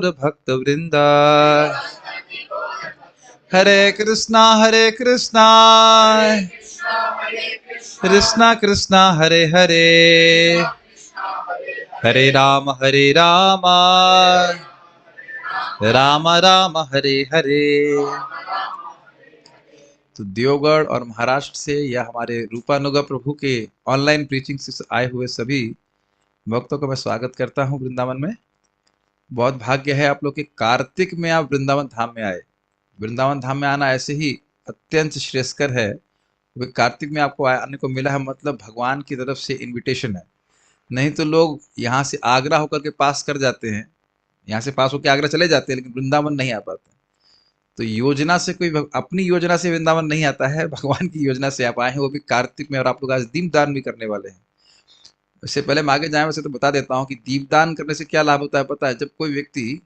गौर भक्त वृंदा। हरे कृष्णा कृष्णा कृष्णा हरे हरे, हरे राम राम राम हरे हरे। तो देवगढ़ और महाराष्ट्र से या हमारे रूपानुगा प्रभु के ऑनलाइन प्रीचिंग से आए हुए सभी भक्तों का मैं स्वागत करता हूं वृंदावन में। बहुत भाग्य है आप लोग के कार्तिक में आप वृंदावन धाम में आए। वृंदावन धाम में आना ऐसे ही अत्यंत श्रेयस्कर है। कार्तिक में आपको आने को मिला है, मतलब भगवान की तरफ से इनविटेशन है। नहीं तो लोग यहाँ से आगरा होकर के पास कर जाते हैं, यहाँ से पास होकर आगरा चले जाते हैं, लेकिन वृंदावन नहीं आ पाते। तो योजना से कोई अपनी योजना से वृंदावन नहीं आता है, भगवान की योजना से आप आए हैं, वो भी कार्तिक में। और आप लोग आज दीपदान भी करने वाले हैं। इससे पहले मैं आगे जाए वैसे तो बता देता हूँ कि दीपदान करने से क्या लाभ होता है पता है? जब कोई व्यक्ति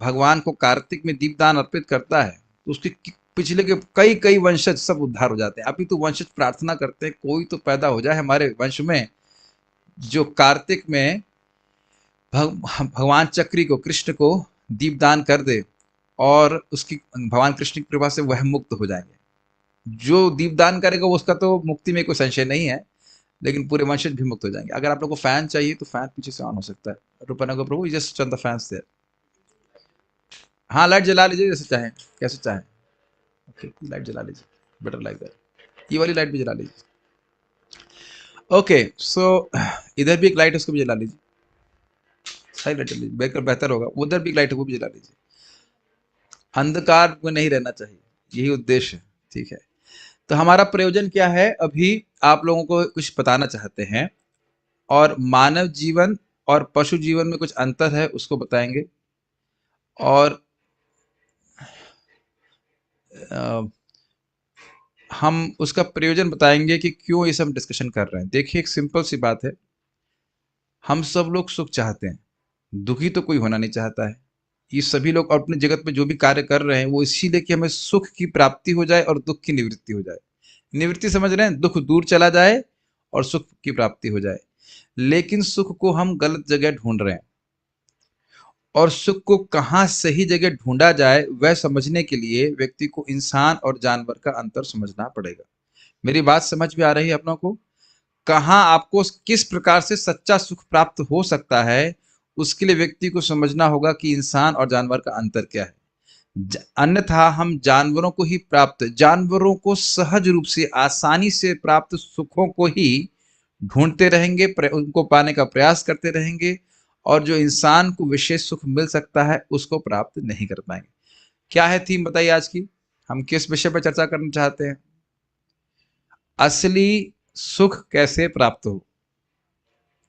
भगवान को कार्तिक में दीपदान अर्पित करता है तो उसके पिछले के कई कई वंशज सब उद्धार हो जाते हैं। अभी तो वंशज प्रार्थना करते हैं कोई तो पैदा हो जाए हमारे वंश में जो कार्तिक में भगवान चक्री को, कृष्ण को दीपदान कर दे और उसकी भगवान कृष्ण की कृपा से वह मुक्त हो जाएंगे। जो दीपदान करेगा उसका तो मुक्ति में कोई संशय नहीं है, लेकिन पूरे वंशज भी मुक्त हो जाएंगे। अगर आप लोग को फैन चाहिए तो फैन पीछे से ऑन हो सकता है। Rupanuga Prabhu just turn the fans there. हाँ, लाइट जला लीजिए जैसे चाहें, कैसे चाहें। ओके, लाइट जला लीजिए, बेटर लाइक दैट। ये वाली लाइट भी जला लीजिए। ओके, सो इधर भी एक लाइट है, उसको भी जला लीजिए। सारी लाइट जला लीजिए, बेहतर होगा। उधर भी एक लाइट है, वो भी जला लीजिए। अंधकार में नहीं रहना चाहिए, यही उद्देश्य है। ठीक है, तो हमारा प्रयोजन क्या है? अभी आप लोगों को कुछ बताना चाहते हैं और मानव जीवन और पशु जीवन में कुछ अंतर है उसको बताएंगे। और हम उसका प्रयोजन बताएंगे कि क्यों ये सब डिस्कशन कर रहे हैं। देखिए, एक सिंपल सी बात है, हम सब लोग सुख चाहते हैं, दुखी तो कोई होना नहीं चाहता है। ये सभी लोग अपने जगत में जो भी कार्य कर रहे हैं वो इसीलिए कि हमें सुख की प्राप्ति हो जाए और दुख की निवृत्ति हो जाए। निवृत्ति समझ रहे हैं? दुख दूर चला जाए और सुख की प्राप्ति हो जाए। लेकिन सुख को हम गलत जगह ढूंढ रहे हैं, और सुख को कहाँ सही जगह ढूंढा जाए वह समझने के लिए व्यक्ति को इंसान और जानवर का अंतर समझना पड़ेगा। मेरी बात समझ में आ रही है अपनों को? कहाँ आपको किस प्रकार से सच्चा सुख प्राप्त हो सकता है, उसके लिए व्यक्ति को समझना होगा कि इंसान और जानवर का अंतर क्या है। अन्यथा हम जानवरों को ही प्राप्त, जानवरों को सहज रूप से आसानी से प्राप्त सुखों को ही ढूंढते रहेंगे, उनको पाने का प्रयास करते रहेंगे, और जो इंसान को विशेष सुख मिल सकता है उसको प्राप्त नहीं कर पाएंगे। क्या है थीम बताइए आज की? हम किस विषय पर चर्चा करना चाहते हैं? असली सुख कैसे प्राप्त हो।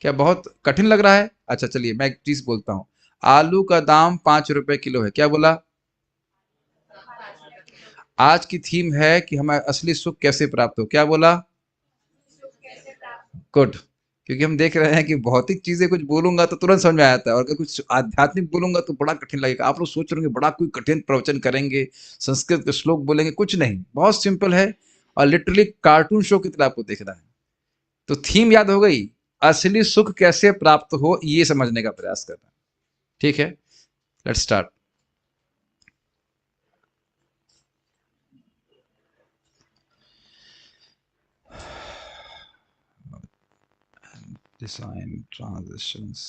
क्या बहुत कठिन लग रहा है? अच्छा चलिए मैं एक चीज बोलता हूं। आलू का दाम 5 रुपए किलो है। क्या बोला? आज की थीम है कि हमें असली सुख कैसे प्राप्त हो। क्या बोला? गुड। क्योंकि हम देख रहे हैं कि भौतिक चीजें कुछ बोलूंगा तो तुरंत समझ में आता है, और अगर कुछ आध्यात्मिक बोलूंगा तो बड़ा कठिन लगेगा। आप लोग सोच रहे होंगे बड़ा कोई कठिन प्रवचन करेंगे, संस्कृत के श्लोक बोलेंगे। कुछ नहीं, बहुत सिंपल है और लिटरली कार्टून शो की तरह आपको देखना है। तो थीम याद हो गई, असली सुख कैसे प्राप्त हो ये समझने का प्रयास करना। ठीक है, लेट्स स्टार्ट। डिजाइन ट्रांजिशंस,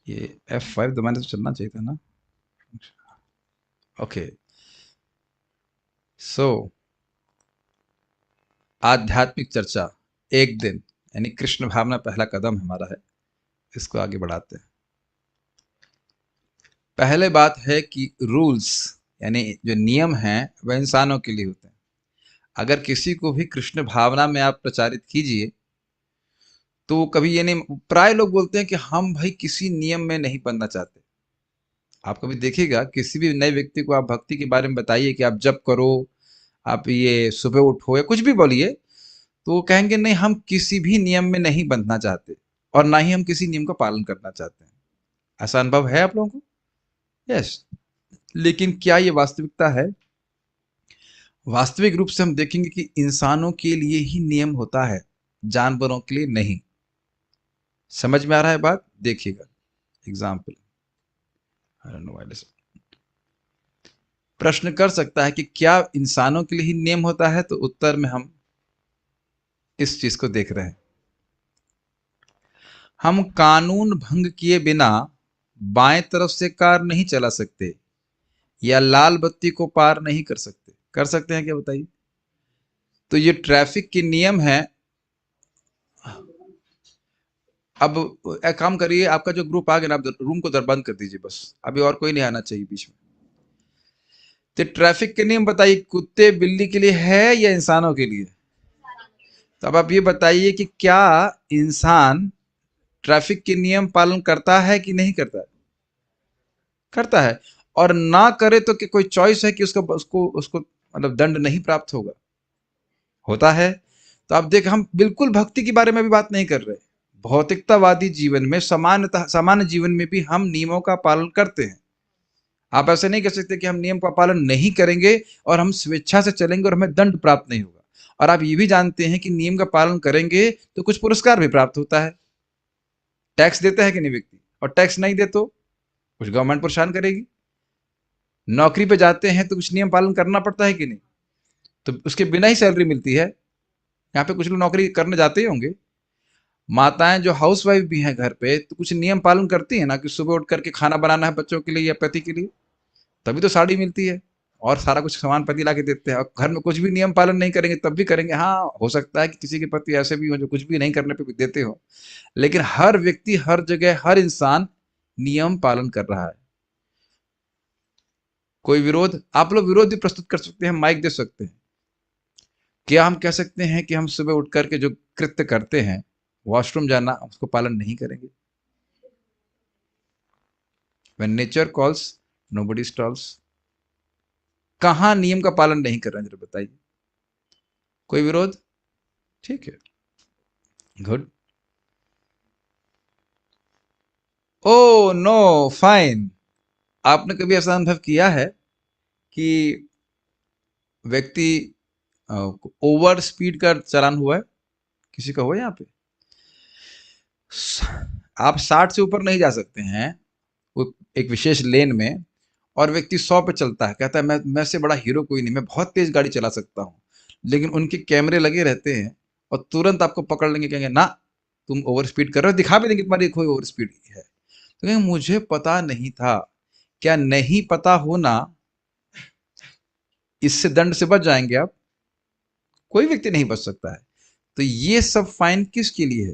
ये F5 दबाने तो चलना चाहिए था ना। ओके, सो आध्यात्मिक चर्चा एक दिन, यानी कृष्ण भावना पहला कदम हमारा है, इसको आगे बढ़ाते हैं। पहले बात है कि रूल्स यानी जो नियम हैं वह इंसानों के लिए होते हैं। अगर किसी को भी कृष्ण भावना में आप प्रचारित कीजिए तो कभी ये नहीं, प्राय लोग बोलते हैं कि हम भाई किसी नियम में नहीं बनना चाहते। आप कभी देखिएगा किसी भी नए व्यक्ति को आप भक्ति के बारे में बताइए कि आप जप करो, आप ये सुबह उठो, या कुछ भी बोलिए, तो वो कहेंगे नहीं, हम किसी भी नियम में नहीं बंधना चाहते और ना ही हम किसी नियम का पालन करना चाहते हैं। ऐसा अनुभव है आप लोगों को? यस। लेकिन क्या ये वास्तविकता है? वास्तविक रूप से हम देखेंगे कि इंसानों के लिए ही नियम होता है, जानवरों के लिए नहीं। समझ में आ रहा है बात? देखिएगा एग्जाम्पल। प्रश्न कर सकता है कि क्या इंसानों के लिए ही नियम होता है, तो उत्तर में हम इस चीज को देख रहे हैं। हम कानून भंग किए बिना बाएं तरफ से कार नहीं चला सकते या लाल बत्ती को पार नहीं कर सकते। कर सकते हैं क्या बताइए? तो ये ट्रैफिक के नियम है। अब एक काम करिए, आपका जो ग्रुप आ गया ना, आप रूम को बंद कर दीजिए बस, अभी और कोई नहीं आना चाहिए बीच में। तो ट्रैफिक के नियम बताइए, कुत्ते बिल्ली के लिए है या इंसानों के लिए? तो अब आप ये बताइए कि क्या इंसान ट्रैफिक के नियम पालन करता है कि नहीं करता है? करता है। और ना करे तो कि कोई चॉइस है कि उसको उसको उसको मतलब दंड नहीं प्राप्त होगा? होता है। तो अब देख, हम बिल्कुल भक्ति के बारे में भी बात नहीं कर रहे। भौतिकतावादी जीवन में, सामान्य जीवन में भी हम नियमों का पालन करते हैं। आप ऐसे नहीं कह सकते कि हम नियम का पालन नहीं करेंगे और हम स्वेच्छा से चलेंगे और हमें दंड प्राप्त नहीं होगा। और आप ये भी जानते हैं कि नियम का पालन करेंगे तो कुछ पुरस्कार भी प्राप्त होता है। टैक्स देता है कि नहीं व्यक्ति, और टैक्स नहीं दे तो कुछ गवर्नमेंट परेशान करेगी। नौकरी पे जाते हैं तो कुछ नियम पालन करना पड़ता है कि नहीं? तो उसके बिना ही सैलरी मिलती है। यहाँ पे कुछ लोग नौकरी करने जाते ही होंगे। माताएं जो हाउस वाइफ भी हैं घर पे, तो कुछ नियम पालन करती है ना, कि सुबह उठ करके खाना बनाना है बच्चों के लिए या पति के लिए, तभी तो साड़ी मिलती है और सारा कुछ सामान पति ला के देते हैं। और घर में कुछ भी नियम पालन नहीं करेंगे तब भी करेंगे। हाँ, हो सकता है कि किसी के पति ऐसे भी हो जो कुछ भी नहीं करने पे भी देते हो, लेकिन हर व्यक्ति, हर जगह, हर इंसान नियम पालन कर रहा है। कोई विरोध? आप लोग विरोध भी प्रस्तुत कर सकते हैं, माइक दे सकते हैं। क्या हम कह सकते हैं कि हम सुबह उठ करके जो कृत्य करते हैं, वॉशरूम जाना, उसको पालन नहीं करेंगे? When nature calls, nobody stalls। कहाँ नियम का पालन नहीं कर रहे हैं, जरा बताइए। कोई विरोध? ठीक है, गुड। Oh no, fine. आपने कभी ऐसा अनुभव किया है कि व्यक्ति ओवर स्पीड का चालान हुआ है? किसी का हुआ है यहाँ पे? आप 60 से ऊपर नहीं जा सकते हैं वो एक विशेष लेन में, और व्यक्ति 100 पे चलता है, कहता है मैं से बड़ा हीरो कोई नहीं, मैं बहुत तेज गाड़ी चला सकता हूँ। लेकिन उनके कैमरे लगे रहते हैं और तुरंत आपको पकड़ लेंगे, कहेंगे ना तुम ओवर स्पीड कर रहे हो, दिखा भी देंगे तुम्हारी कोई ओवर स्पीड है। तो कहेंगे मुझे पता नहीं था। क्या नहीं पता होना, इससे दंड से बच जाएंगे आप? कोई व्यक्ति नहीं बच सकता है। तो ये सब फाइन किसके लिए है?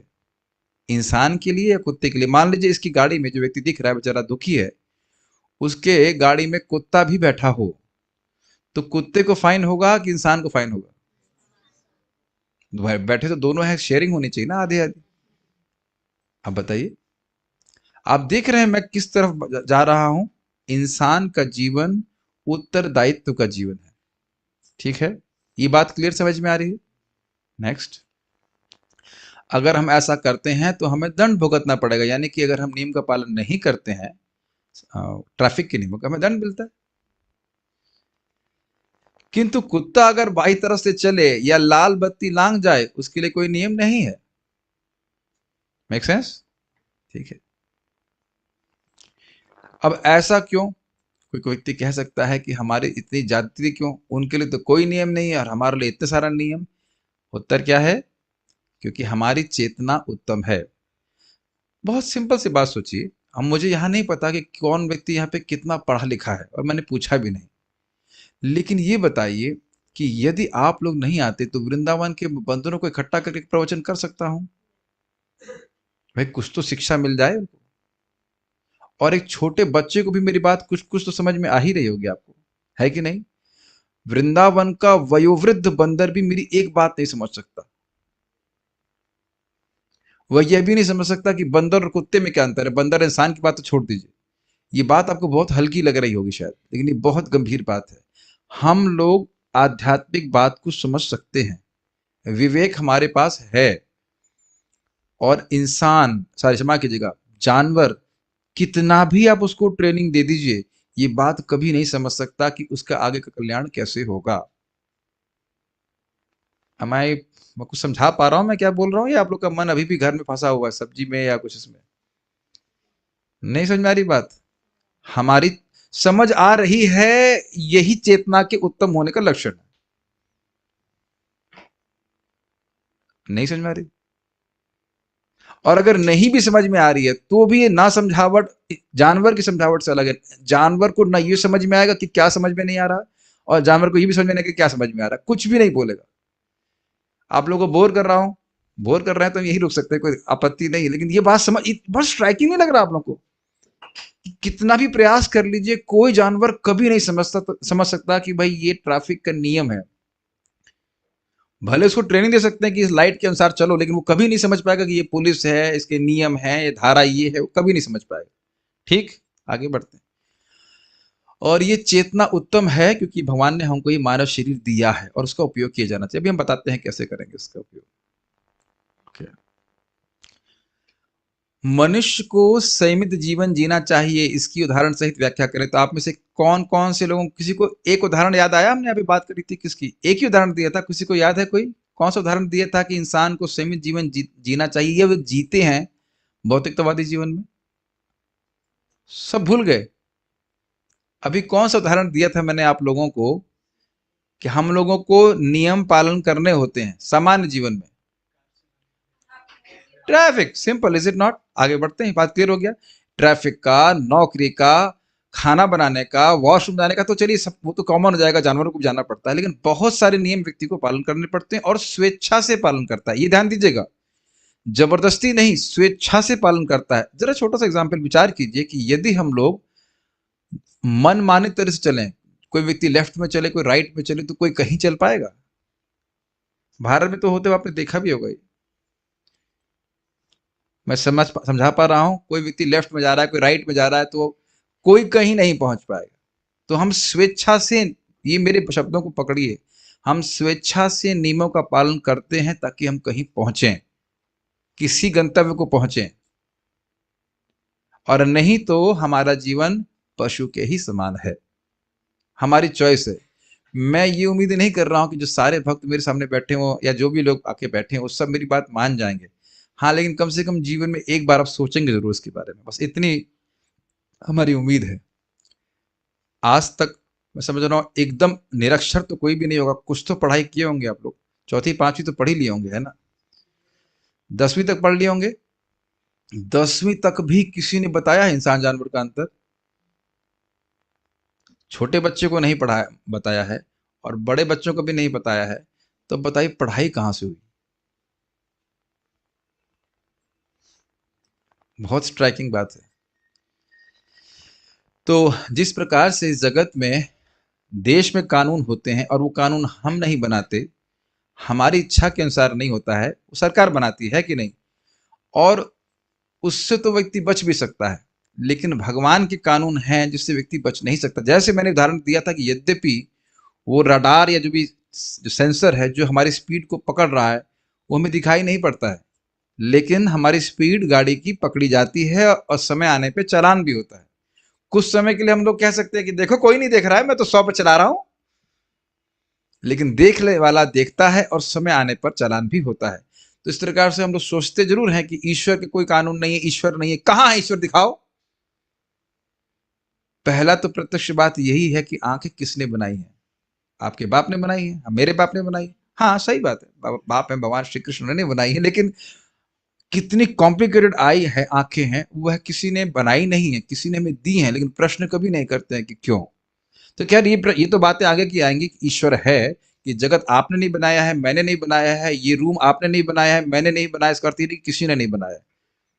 इंसान के लिए या कुत्ते के लिए? मान लीजिए इसकी गाड़ी में जो व्यक्ति दिख रहा है बेचारा दुखी है, उसके गाड़ी में कुत्ता भी बैठा हो, तो कुत्ते को फाइन होगा कि इंसान को फाइन होगा? बैठे तो दोनों है, शेयरिंग होनी चाहिए ना, आधे आधे। अब बताइए, आप देख रहे हैं मैं किस तरफ जा रहा हूं। इंसान का जीवन उत्तरदायित्व का जीवन है। ठीक है, ये बात क्लियर समझ में आ रही है? नेक्स्ट। अगर हम ऐसा करते हैं तो हमें दंड भुगतना पड़ेगा, यानी कि अगर हम नियम का पालन नहीं करते हैं, ट्रैफिक के नियमों का, हमें दंड मिलता है। किंतु कुत्ता अगर बाई तरफ से चले या लाल बत्ती लांग जाए, उसके लिए कोई नियम नहीं है। Make sense? ठीक है। अब ऐसा क्यों? कोई व्यक्ति कह सकता है कि हमारी इतनी जाति क्यों, उनके लिए तो कोई नियम नहीं है और हमारे लिए इतने सारा नियम। उत्तर क्या है? क्योंकि हमारी चेतना उत्तम है। बहुत सिंपल सी बात सोचिए। हम, मुझे यहाँ नहीं पता कि कौन व्यक्ति यहाँ पे कितना पढ़ा लिखा है, और मैंने पूछा भी नहीं। लेकिन ये बताइए कि यदि आप लोग नहीं आते तो वृंदावन के बंदरों को इकट्ठा करके प्रवचन कर सकता हूं। भाई कुछ तो शिक्षा मिल जाए उनको। और एक छोटे बच्चे को भी मेरी बात कुछ कुछ तो समझ में आ ही रही होगी आपको, है कि नहीं? वृंदावन का वयोवृद्ध बंदर भी मेरी एक बात नहीं समझ सकता। वह यह भी नहीं समझ सकता कि बंदर और कुत्ते में क्या अंतर है। बंदर इंसान की बात तो छोड़ दीजिए, ये बात आपको बहुत हल्की लग रही होगी शायद, लेकिन ये बहुत गंभीर बात है। हम लोग आध्यात्मिक बात को समझ सकते हैं, विवेक हमारे पास है। और इंसान, सारी क्षमा कीजिएगा, जानवर, कितना भी आप उसको ट्रेनिंग दे दीजिए, ये बात कभी नहीं समझ सकता कि उसका आगे का कल्याण कैसे होगा। मैं कुछ समझा पा रहा हूँ मैं क्या बोल रहा हूँ, या आप लोग का मन अभी भी घर में फंसा हुआ है सब्जी में या कुछ इसमें? नहीं समझ में आ रही बात? हमारी समझ आ रही है? यही चेतना के उत्तम होने का लक्षण है। नहीं समझ में आ रही? और अगर नहीं भी समझ में आ रही है तो भी ये ना समझावट जानवर की समझावट से अलग है। जानवर को ना ये समझ में आएगा कि क्या समझ में नहीं आ रहा, और जानवर को ये भी समझ में नहीं आएगा कि क्या समझ में आ रहा है, कुछ भी नहीं बोलेगा। आप लोगों को बोर कर रहा हूं, बोर कर रहे हैं तो यही रुक सकते हैं, कोई आपत्ति नहीं है, लेकिन ये बात समझ बहुत स्ट्राइकिंग नहीं लग रहा आप लोगों को? कितना भी प्रयास कर लीजिए, कोई जानवर कभी नहीं समझ सकता कि भाई ये ट्रैफिक का नियम है। भले उसको ट्रेनिंग दे सकते हैं कि इस लाइट के अनुसार चलो, लेकिन वो कभी नहीं समझ पाएगा कि ये पुलिस है, इसके नियम है, ये धारा ये है, वो कभी नहीं समझ पाएगा। ठीक, आगे बढ़ते हैं। और ये चेतना उत्तम है क्योंकि भगवान ने हमको ये मानव शरीर दिया है और उसका उपयोग किया जाना चाहिए। अभी हम बताते हैं कैसे करेंगे इसका उपयोग। okay. मनुष्य को संयमित जीवन जीना चाहिए, इसकी उदाहरण सहित व्याख्या करें तो आप में से कौन कौन से लोगों, किसी को एक उदाहरण याद आया? हमने अभी बात करी थी किसकी, एक ही उदाहरण दिया था, किसी को याद है कोई? कौन सा उदाहरण दिया था कि इंसान को संयमित जीवन जीना चाहिए, ये वो जीते हैं भौतिकतावादी जीवन में? सब भूल गए? अभी कौन सा उदाहरण दिया था मैंने आप लोगों को कि हम लोगों को नियम पालन करने होते हैं सामान्य जीवन में? Traffic, simple, is it not? आगे बढ़ते हैं, बात क्लियर हो गया। ट्रैफिक का, नौकरी का, खाना बनाने का, वॉशरूम जाने का तो चलिए सब वो तो कॉमन हो जाएगा, जानवरों को भी जाना पड़ता है, लेकिन बहुत सारे नियम व्यक्ति को पालन करने पड़ते हैं और स्वेच्छा से पालन करता है। ये ध्यान दीजिएगा, जबरदस्ती नहीं, स्वेच्छा से पालन करता है। जरा छोटा सा एग्जाम्पल विचार कीजिए कि यदि हम लोग मन माने तरह से चलें, कोई व्यक्ति लेफ्ट में चले, कोई राइट में चले, तो कोई कहीं चल पाएगा? भारत में तो होते हुए आपने देखा भी होगा। मैं समझा पा रहा हूं, कोई व्यक्ति लेफ्ट में जा रहा है, कोई राइट में जा रहा है, तो कोई कहीं नहीं पहुंच पाएगा। तो हम स्वेच्छा से, ये मेरे शब्दों को पकड़िए, हम स्वेच्छा से नियमों का पालन करते हैं ताकि हम कहीं पहुंचे, किसी गंतव्य को पहुंचे, और नहीं तो हमारा जीवन पशु के ही समान है। हमारी चॉइस है। मैं ये उम्मीद नहीं कर रहा हूं कि जो सारे भक्त मेरे सामने बैठे हों या जो भी लोग आके बैठे हैं वो सब मेरी बात मान जाएंगे। हाँ, लेकिन कम से कम जीवन में एक बार आप सोचेंगे जरूर इसके बारे में, बस इतनी हमारी उम्मीद है। आज तक मैं समझ रहा हूँ एकदम निरक्षर तो कोई भी नहीं होगा, कुछ तो पढ़ाई किए होंगे आप लोग, चौथी पांचवी तो पढ़ ही लिए होंगे, है ना? 10वीं तक पढ़ लिए होंगे। 10वीं तक भी किसी ने बताया है इंसान जानवर का अंतर? छोटे बच्चे को नहीं पढ़ाया, बताया है, और बड़े बच्चों को भी नहीं बताया है, तो बताइए पढ़ाई कहां से हुई? बहुत स्ट्राइकिंग बात है। तो जिस प्रकार से इस जगत में देश में कानून होते हैं और वो कानून हम नहीं बनाते, हमारी इच्छा के अनुसार नहीं होता है, वो सरकार बनाती है कि नहीं, और उससे तो व्यक्ति बच भी सकता है, लेकिन भगवान के कानून हैं जिससे व्यक्ति बच नहीं सकता। जैसे मैंने उदाहरण दिया था कि यद्यपि वो रडार या जो सेंसर है जो हमारी स्पीड को पकड़ रहा है वो हमें दिखाई नहीं पड़ता है, लेकिन हमारी स्पीड गाड़ी की पकड़ी जाती है और समय आने पे चालान भी होता है। कुछ समय के लिए हम लोग कह सकते हैं कि देखो कोई नहीं देख रहा है, मैं तो 100 पे चला रहा हूं, लेकिन देखने वाला देखता है और समय आने पर चालान भी होता है। तो इस प्रकार से हम लोग सोचते जरूर हैं कि ईश्वर के कोई कानून नहीं है, ईश्वर नहीं है। कहां है ईश्वर, दिखाओ। पहला तो प्रत्यक्ष बात यही है कि आंखें किसने बनाई है? आपके बाप ने बनाई है, मेरे बाप ने बनाई है। हाँ, सही बात है, बाप है भगवान श्री कृष्ण ने बनाई है, लेकिन कितनी कॉम्प्लिकेटेड आई है, आंखें हैं, वह किसी ने बनाई नहीं है, किसी ने हमें दी है, लेकिन प्रश्न कभी नहीं करते हैं कि क्यों। तो क्या ये तो बातें आगे की आएंगी कि ईश्वर है, कि जगत आपने नहीं बनाया है, मैंने नहीं बनाया है, ये रूम आपने नहीं बनाया है, मैंने नहीं बनाया, इसका अर्थ ये नहीं कि किसी ने नहीं बनाया।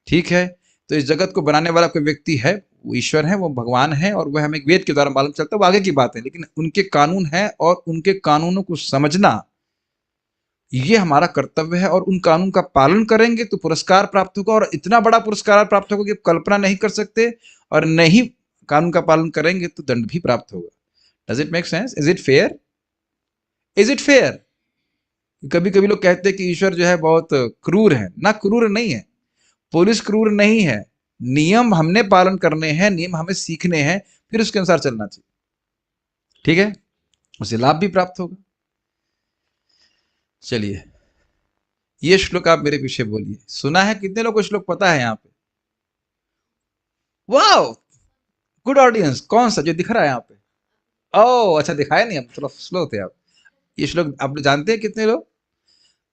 ठीक है, तो इस जगत को बनाने वाला कोई व्यक्ति है, वो ईश्वर है, वो भगवान है, और वह हमें वेद के द्वारा मालूम चलता है, वो आगे की बात है, लेकिन उनके कानून है और उनके कानूनों को समझना ये हमारा कर्तव्य है, और उन कानून का पालन करेंगे तो पुरस्कार प्राप्त होगा, और इतना बड़ा पुरस्कार प्राप्त होगा कि आप कल्पना नहीं कर सकते, और नहीं कानून का पालन करेंगे तो दंड भी प्राप्त होगा। Does it make sense? Is it fair? Is it fair? कभी कभी लोग कहते हैं कि ईश्वर जो है बहुत क्रूर है, ना, क्रूर नहीं है। पुलिस क्रूर नहीं है। नियम हमने पालन करने हैं, नियम हमें सीखने हैं, फिर उसके अनुसार चलना चाहिए। ठीक है, उसे लाभ भी प्राप्त होगा। चलिए, ये श्लोक आप मेरे पीछे बोलिए। सुना है? कितने लोग को श्लोक पता है यहाँ पे? वाह, गुड ऑडियंस। कौन सा जो दिख रहा है यहाँ पे? ओह अच्छा, दिखाया नहीं, हम थोड़ा स्लो थे आप। ये श्लोक आप जानते हैं कितने लोग?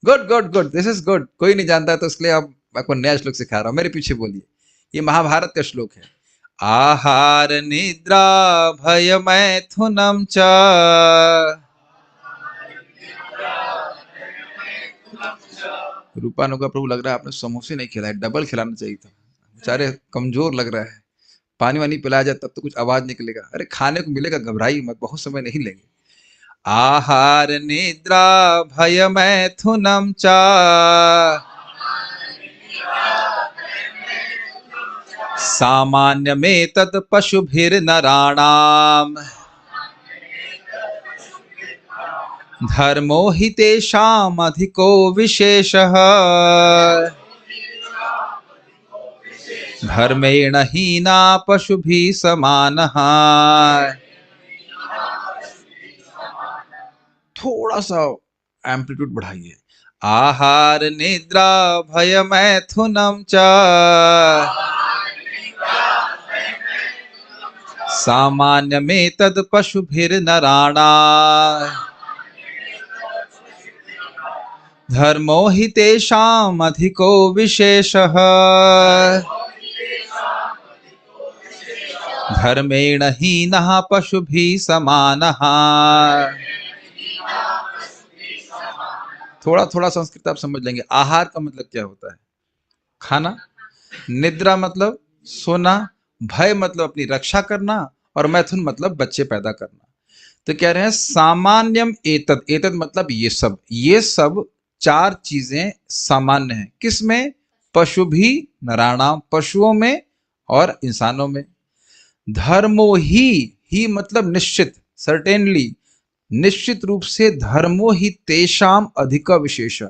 Good good good, this is good. कोई नहीं जानता तो इसलिए अब आपको नया श्लोक सिखा रहा हूँ। मेरे पीछे बोलिए। ये महाभारत का श्लोक है। आहार निद्रा भय मैथुनम च रूपानुगा प्रभु, लग रहा है आपने समोसे नहीं खिलाए, डबल खिलाना चाहिए था। बेचारे कमजोर लग रहा है। पानी वानी पिलाया जाए तब तो कुछ आवाज निकलेगा। अरे खाने को मिलेगा, घबराइए मत, बहुत समय नहीं लेंगे। आहार निद्रा भय मैथुनम चा सामान्य में तत् पशुभिर नराणाम धर्मो हि तेषाम् अधिको विशेषः धर्मेण हीना पशुभिः समानः। थोड़ा सा एम्पलीट्यूड बढ़ाइए। आहार निद्रा भय मैथुनम च सामान्य में तद पशुभिर्नराणा धर्मो हि तेषाम् अधिको विशेषः धर्मेण हीनः पशुभिः समानः। थोड़ा थोड़ा संस्कृत आप समझ लेंगे। आहार का मतलब क्या होता है? खाना। निद्रा मतलब सोना। भय मतलब अपनी रक्षा करना। और मैथुन मतलब बच्चे पैदा करना। तो कह रहे हैं सामान्यम एतद, एतद मतलब ये सब चार चीजें सामान्य हैं। किसमें? पशु भी नराणाम, पशुओं में और इंसानों में। धर्मो ही मतलब निश्चित, सर्टेनली, निश्चित रूप से धर्मो ही तेषाम अधिक विशेष।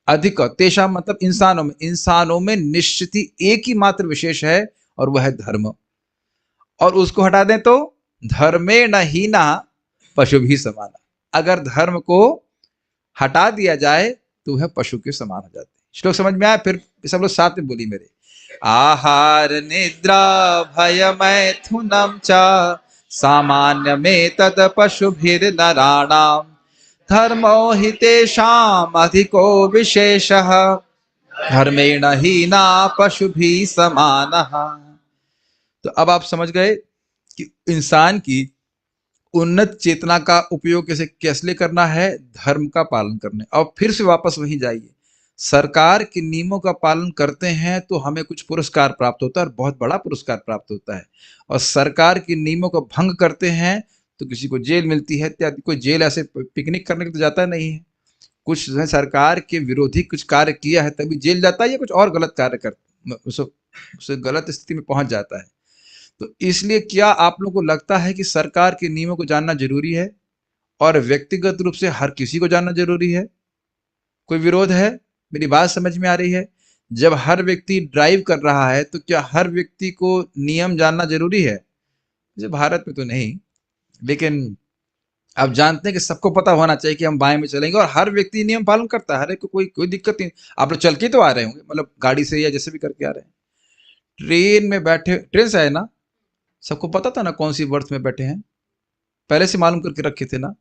अधिक तेषाम मतलब इंसानों में, इंसानों में निश्चित ही एक ही मात्र विशेष है और वह है धर्म। और उसको हटा दें तो धर्मे न हीना पशु भी समान। अगर धर्म को हटा दिया जाए तो वह पशु के समान हो जाते हैं। श्लोक समझ में आया? फिर सब लोग साथ में बोली मेरे। आहार निद्रा भय मैथुनम च सामान्य में तद पशुभिर्नराणाम धर्मो हि तेषाम् अधिको विशेषः धर्मेण हीना पशुभिः समानः। तो अब आप समझ गए कि इंसान की उन्नत चेतना का उपयोग कैसे कैसे करना है? धर्म का पालन करने। और फिर से वापस वहीं जाइए। सरकार के नियमों का पालन करते हैं तो हमें कुछ पुरस्कार प्राप्त होता है और बहुत बड़ा पुरस्कार प्राप्त होता है। और सरकार के नियमों का भंग करते हैं तो किसी को जेल मिलती है इत्यादि। कोई जेल ऐसे पिकनिक करने के तो जाता नहीं है। कुछ सरकार के विरोधी कुछ कार्य किया है तभी जेल जाता है, या कुछ और गलत कार्य कर उसे गलत स्थिति में पहुंच जाता है। तो इसलिए क्या आप लोगों को लगता है कि सरकार के नियमों को जानना जरूरी है और व्यक्तिगत रूप से हर किसी को जानना जरूरी है? कोई विरोध है? मेरी बात समझ में आ रही है? जब हर व्यक्ति ड्राइव कर रहा है तो क्या हर व्यक्ति को नियम जानना जरूरी है? जैसे भारत में तो नहीं, लेकिन आप जानते हैं कि सबको पता होना चाहिए कि हम बाएं में चलेंगे और हर व्यक्ति नियम पालन करता है। हर एक को कोई दिक्कत नहीं। आप लोग चल के तो आ रहे होंगे, मतलब गाड़ी से या जैसे भी करके आ रहे हैं। ट्रेन में बैठे, ट्रेन से आए ना, सबको पता था ना कौन सी बर्थ में बैठे हैं? पहले से मालूम करके रखे थे ना?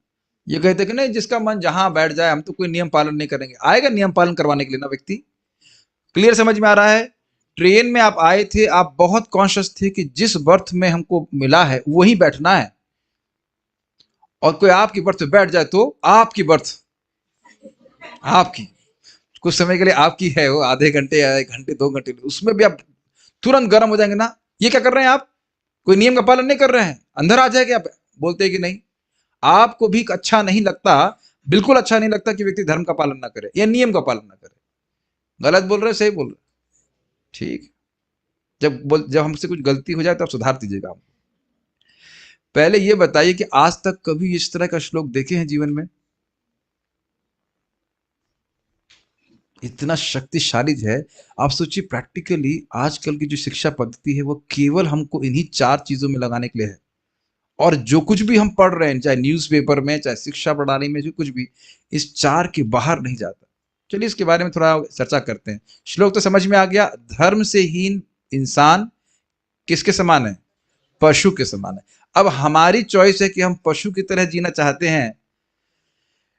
ये कहते कि नहीं जिसका मन जहां बैठ जाए, हम तो कोई नियम पालन नहीं करेंगे। आएगा नियम पालन करवाने के लिए ना व्यक्ति। क्लियर समझ में आ रहा है? ट्रेन में आप आए थे, आप बहुत कॉन्शियस थे कि जिस बर्थ में हमको मिला है वही बैठना है। और कोई आपकी बर्थ में बैठ जाए तो आपकी बर्थ, आपकी कुछ समय के लिए आपकी है, वो आधे घंटे या 1 घंटे 2 घंटे, उसमें भी आप तुरंत गर्म हो जाएंगे ना। ये क्या कर रहे हैं आप? कोई नियम का पालन नहीं कर रहे हैं, अंदर आ जाएगा। आप बोलते हैं कि नहीं। आपको भी अच्छा नहीं लगता, बिल्कुल अच्छा नहीं लगता कि व्यक्ति धर्म का पालन ना करे या नियम का पालन ना करे। गलत बोल रहे, सही बोल रहे? ठीक। जब हमसे कुछ गलती हो जाए तो आप सुधार दीजिएगा। हम पहले ये बताइए कि आज तक कभी इस तरह का श्लोक देखे हैं जीवन में? इतना शक्तिशाली है। आप सोचिए, प्रैक्टिकली आजकल की जो शिक्षा पद्धति है वो केवल हमको इन्हीं 4 चीजों में लगाने के लिए है। और जो कुछ भी हम पढ़ रहे हैं, चाहे न्यूज़पेपर में, चाहे शिक्षा प्रणाली में, जो कुछ भी, इस 4 के बाहर नहीं जाता। चलिए इसके बारे में थोड़ा चर्चा करते हैं। श्लोक तो समझ में आ गया, धर्म से हीन इंसान किसके समान है? पशु के समान है। अब हमारी चॉइस है कि हम पशु की तरह जीना चाहते हैं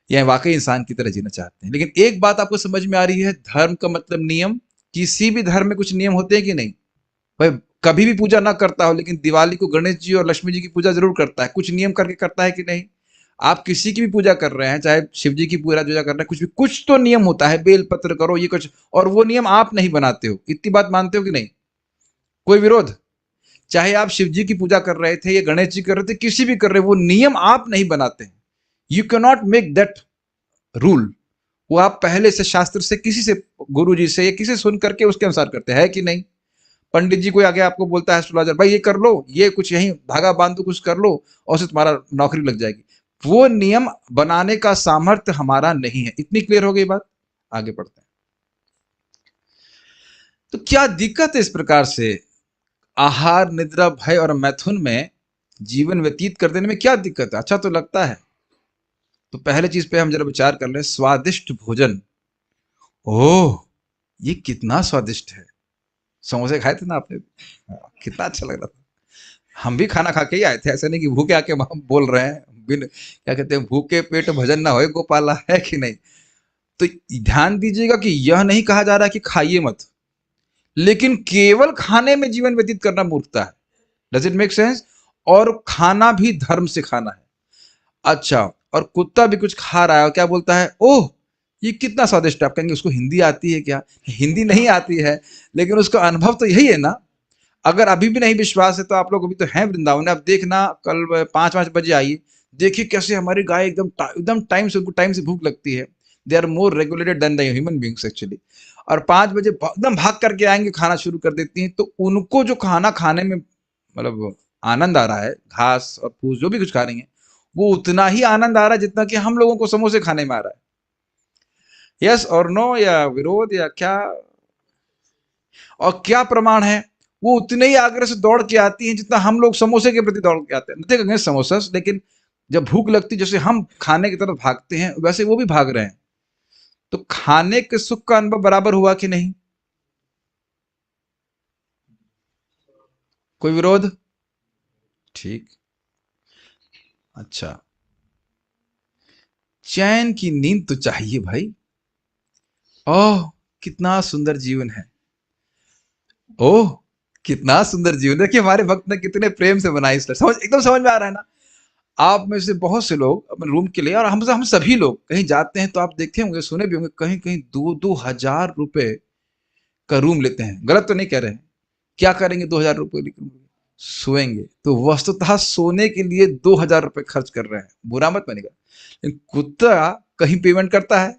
या वाकई इंसान की तरह जीना चाहते हैं। लेकिन एक बात आपको समझ में आ रही है, धर्म का मतलब नियम। किसी भी धर्म में कुछ नियम होते हैं कि नहीं? भाई कभी भी पूजा ना करता हो, लेकिन दिवाली को गणेश जी और लक्ष्मी जी की पूजा जरूर करता है, कुछ नियम करके करता है कि नहीं? आप किसी की भी पूजा कर रहे हैं, चाहे शिव जी की पूजा कर रहे हैं, कुछ भी, कुछ तो नियम होता है, बेल पत्र करो, ये कुछ, और वो नियम आप नहीं बनाते हो। इतनी बात मानते हो कि नहीं? कोई विरोध? चाहे आप शिव जी की पूजा कर रहे थे या गणेश जी कर रहे थे, किसी भी कर रहे, वो नियम आप नहीं बनाते हैं। You can not make that rule. वो आप पहले से शास्त्र से, किसी से, गुरु जी से या किसी से सुन करके उसके अनुसार करते हैं कि नहीं? पंडित जी कोई आगे आपको बोलता है, एस्ट्रोलॉजर, भाई ये कर लो, ये कुछ यही धागा बांध दो, कुछ कर लो, और उससे तुम्हारा नौकरी लग जाएगी। वो नियम बनाने का सामर्थ्य हमारा नहीं है। इतनी क्लियर हो गई बात? आगे बढ़ते हैं। तो क्या दिक्कत है इस प्रकार से आहार, निद्रा, भय और मैथुन में जीवन व्यतीत कर देने में? क्या दिक्कत है? अच्छा तो लगता है। तो पहले चीज पे हम जरा विचार कर लें, स्वादिष्ट भोजन। ओह, ये कितना स्वादिष्ट है। समोसे खाए थे ना आपने? हाँ, कितना अच्छा लग रहा था। हम भी खाना खा के ही आए थे, ऐसे नहीं कि भूखे आके हम बोल रहे हैं। बिन क्या कहते हैं, भूखे पेट भजन ना होए गोपाला, है कि नहीं? तो ध्यान दीजिएगा कि यह नहीं कहा जा रहा कि खाइए मत, लेकिन केवल खाने में जीवन व्यतीत करना मूर्खता है। Does it make sense? और खाना भी धर्म से खाना है। अच्छा, और कुत्ता भी कुछ खा रहा है और क्या बोलता है, ओह ये कितना स्वादिष्ट है। आप कहेंगे उसको हिंदी आती है क्या? हिंदी नहीं आती है, लेकिन उसका अनुभव तो यही है ना। अगर अभी भी नहीं विश्वास है तो आप लोग अभी तो हैं वृंदावन में, आप देखना, कल 5-5 बजे आइए, देखिए कैसे हमारी गाय एकदम टाइम से भूख लगती है। They are more regulated than the human beings actually. और 5 बजे एकदम भाग करके आएंगे, खाना शुरू कर देती हैं। तो उनको जो खाना खाने में मतलब आनंद आ रहा है, घास और फूस जो भी कुछ खा रही है, वो उतना ही आनंद आ रहा है जितना कि हम लोगों को समोसे खाने में आ रहा है। यस और नो, या विरोध, या क्या? और क्या प्रमाण है? वो उतने ही आग्रह से दौड़ के आती हैं जितना हम लोग समोसे के प्रति दौड़ के आते हैं। नथिंग अगेंस्ट समोसा, लेकिन जब भूख लगती, जैसे हम खाने की तरफ भागते हैं, वैसे वो भी भाग रहे हैं। तो खाने के सुख का अनुभव बराबर हुआ कि नहीं? कोई विरोध? ठीक। अच्छा, चैन की नींद तो चाहिए भाई। ओह, कितना सुंदर जीवन है। ओह, कितना सुंदर जीवन। देखिए हमारे भक्त ने कितने प्रेम से बनाई इस, समझ, एकदम समझ में आ रहा है ना? आप में से बहुत से लोग अपने रूम के लिए, और हम सभी लोग कहीं जाते हैं तो आप देखते होंगे, सुने भी होंगे, कहीं कहीं 2-2 हजार रुपए का रूम लेते हैं। गलत तो नहीं कह रहे हैं? क्या करेंगे 2 हजार रुपए लेकर? सोएंगे। तो वस्तुतः सोने के लिए 2 हजार रुपए खर्च कर रहे हैं, बुरा मत मानिएगा। लेकिन कुत्ता कहीं पेमेंट करता है?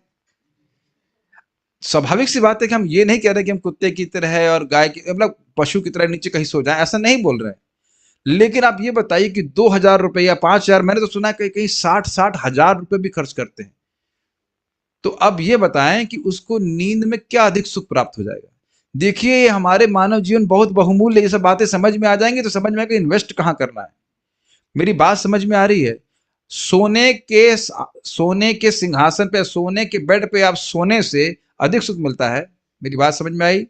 स्वाभाविक सी बात है कि हम ये नहीं कह रहे कि हम कुत्ते की तरह है और गाय की, मतलब पशु की तरह नीचे कहीं सो जाए, ऐसा नहीं बोल रहे हैं। लेकिन आप ये बताइए कि 2 हजार रुपए या 5 हजार, मैंने तो सुना है कहीं कहीं 60-60 हजार रुपए भी खर्च करते हैं। तो अब ये बताएं कि उसको नींद में क्या अधिक सुख प्राप्त हो जाएगा? देखिए हमारे मानव जीवन बहुत बहुमूल्य, ये सब बातें समझ में आ जाएंगी तो समझ में आएगा इन्वेस्ट कहाँ करना है। मेरी बात समझ में आ रही है? सोने के सिंहासन पे, सोने के बेड पे आप सोने से अधिक सुख मिलता है। मेरी बात समझ में आई?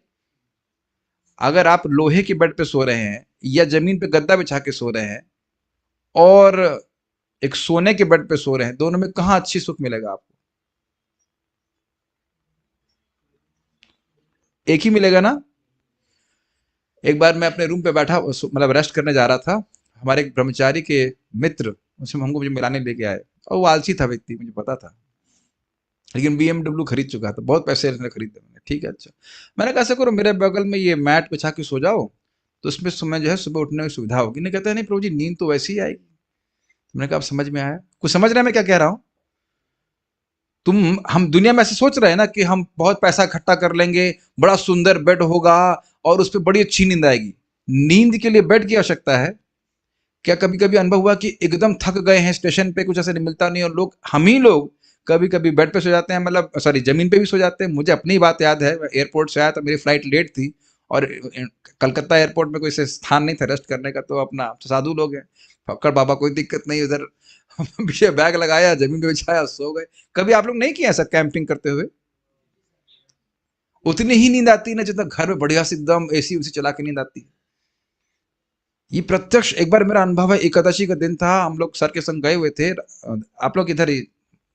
अगर आप लोहे के बेड पे सो रहे हैं या जमीन पे गद्दा बिछा के सो रहे हैं और एक सोने के बेड पे सो रहे हैं, दोनों में कहाँ अच्छी सुख मिलेगा आपको? एक ही मिलेगा ना? एक बार मैं अपने रूम पे बैठा, मतलब रेस्ट करने जा रहा था, हमारे एक ब्रह्मचारी के मित्र उसमें हमको मुझे मिलाने लेके आए, और वो आलसी था व्यक्ति, मुझे पता था, लेकिन BMW खरीद चुका था, बहुत पैसे इसने खरीदे। मैंने ठीक है, अच्छा। मैंने कहा ऐसा करो, मेरे बगल में ये मैट बिछा के सो जाओ, तो उसमें समय जो है सुबह उठने में सुविधा होगी। नहीं, कहता है नहीं प्रभु जी, नींद तो वैसी ही आएगी। मैंने कहा अब समझ में आया? कुछ समझ रहे हैं मैं क्या कह रहा हूँ? हम दुनिया में ऐसे सोच रहे हैं ना कि हम बहुत पैसा इकट्ठा कर लेंगे, बड़ा सुंदर बेड होगा और उस पर बड़ी अच्छी नींद आएगी। नींद के लिए बेड की आवश्यकता है क्या? कभी कभी अनुभव हुआ कि एकदम थक गए हैं, स्टेशन पे कुछ ऐसा नहीं मिलता नहीं, और लोग, हम ही लोग कभी कभी बेड पे सो जाते हैं, मतलब सॉरी जमीन पे भी सो जाते हैं। मुझे अपनी बात याद है, एयरपोर्ट से आया तो मेरी फ्लाइट लेट थी, और कलकत्ता एयरपोर्ट में कोई से स्थान नहीं था रेस्ट करने का, तो अपना साधु लोग हैं, फक्कड़ बाबा कोई दिक्कत नहीं, उधर पीछे बैग लगाया, जमीन पे बिछाया, सो गए। कभी आप लोग नहीं किया ऐसा कैंपिंग करते हुए? उतनी ही नींद आती है ना जितना घर में बढ़िया से एकदम एसी उसी चला के नींद आती है। ये प्रत्यक्ष एक बार मेरा अनुभव है। एकादशी का दिन था, हम लोग सर के संग गए हुए थे, आप लोग इधर ही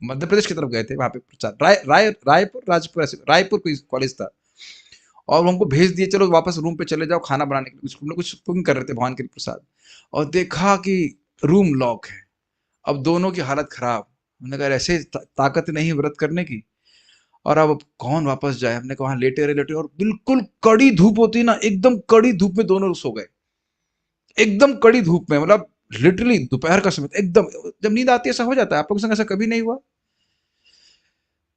मध्य प्रदेश की तरफ गए थे, वहां पे प्रचार रायपुर राजपुर रायपुर कोई कॉलेज था, और हमको भेज दिए चलो वापस रूम पे चले जाओ खाना बनाने के लिए। हम लोग कुछ कुकिंग कर रहे थे भगवान के प्रसाद, और देखा कि रूम लॉक है। अब दोनों की हालत खराब। हमने कहा ऐसे ताकत नहीं व्रत करने की, और अब कौन वापस जाए। हमने कहा लेटे रहे लेटे, और बिल्कुल कड़ी धूप होती है ना, एकदम कड़ी धूप में दोनों सो गए, एकदम कड़ी धूप में, मतलब लिटरली दोपहर का समय एकदम। जब नींद आती है ऐसा हो जाता है, आप लोगों के संग ऐसा कभी नहीं हुआ?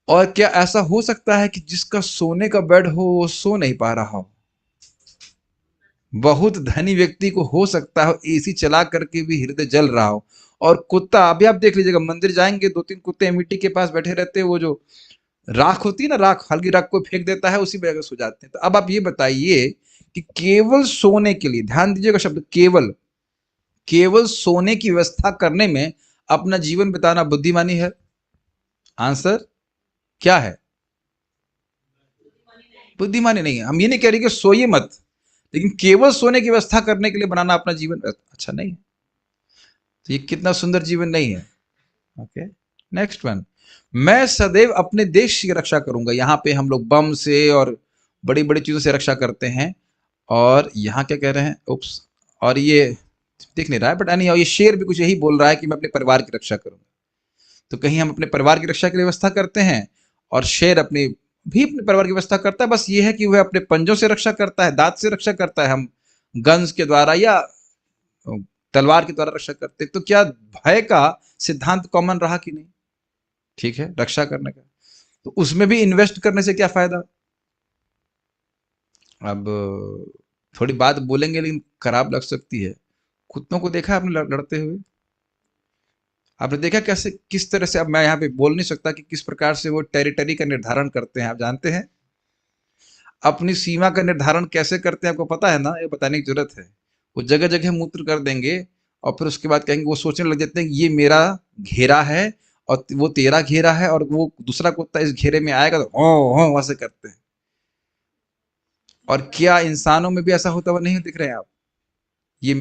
और क्या ऐसा हो सकता है कि जिसका सोने का बेड हो वो सो नहीं पा रहा हो? बहुत धनी व्यक्ति को हो सकता है एसी चला करके भी हृदय जल रहा हो। और कुत्ता, अभी आप देख लीजिएगा, मंदिर जाएंगे, दो तीन कुत्ते मिट्टी के पास बैठे रहते हैं, वो जो राख होती है ना, राख, हल्की राख को फेंक देता है, उसी में जाकर सो जाते हैं। तो अब आप ये बताइए कि केवल सोने के लिए, ध्यान दीजिएगा शब्द केवल, केवल सोने की व्यवस्था करने में अपना जीवन बिताना बुद्धिमानी है? आंसर क्या है? बुद्धिमानी नहीं है। हम ये नहीं कह रहे कि सोइए मत, लेकिन केवल सोने की व्यवस्था करने के लिए बनाना अपना जीवन अच्छा नहीं है। तो ये कितना सुंदर जीवन नहीं है। Okay, next one. मैं सदैव अपने देश की रक्षा करूंगा। यहाँ पे हम लोग बम से और बड़ी बड़ी चीजों से रक्षा करते हैं, और यहाँ क्या कह रहे हैं, उप्स, और ये दिख नहीं रहा है बट नहीं, ये शेर भी कुछ यही बोल रहा है कि मैं अपने परिवार की रक्षा करूंगा। तो कहीं हम अपने परिवार की रक्षा की व्यवस्था करते हैं, और शेर अपनी भी अपने परिवार की व्यवस्था करता है, बस ये है कि वह अपने पंजों से रक्षा करता है, दांत से रक्षा करता है, हम गन्स के द्वारा या तलवार के द्वारा रक्षा करते हैं। तो क्या भय का सिद्धांत कॉमन रहा कि नहीं? ठीक है, रक्षा करने का, तो उसमें भी इन्वेस्ट करने से क्या फायदा? अब थोड़ी बात बोलेंगे लेकिन खराब लग सकती है। कुत्तों को देखा आपने लड़ते हुए? आपने देखा कैसे, किस तरह से, अब मैं यहाँ पे बोल नहीं सकता कि किस प्रकार से वो टेरिटरी का निर्धारण करते हैं, आप जानते हैं? अपनी सीमा का निर्धारण कैसे करते हैं आपको पता है ना? ये बताने की जरूरत है। वो जगह जगह मूत्र कर देंगे, और फिर उसके बाद कहेंगे, वो सोचने लग जाते हैं कि ये मेरा घेरा है और वो तेरा घेरा है, और वो दूसरा कुत्ता इस घेरे में आएगा तो हो वैसे करते हैं। और क्या इंसानों में भी ऐसा होता हुआ नहीं दिख रहे हैं आप? ये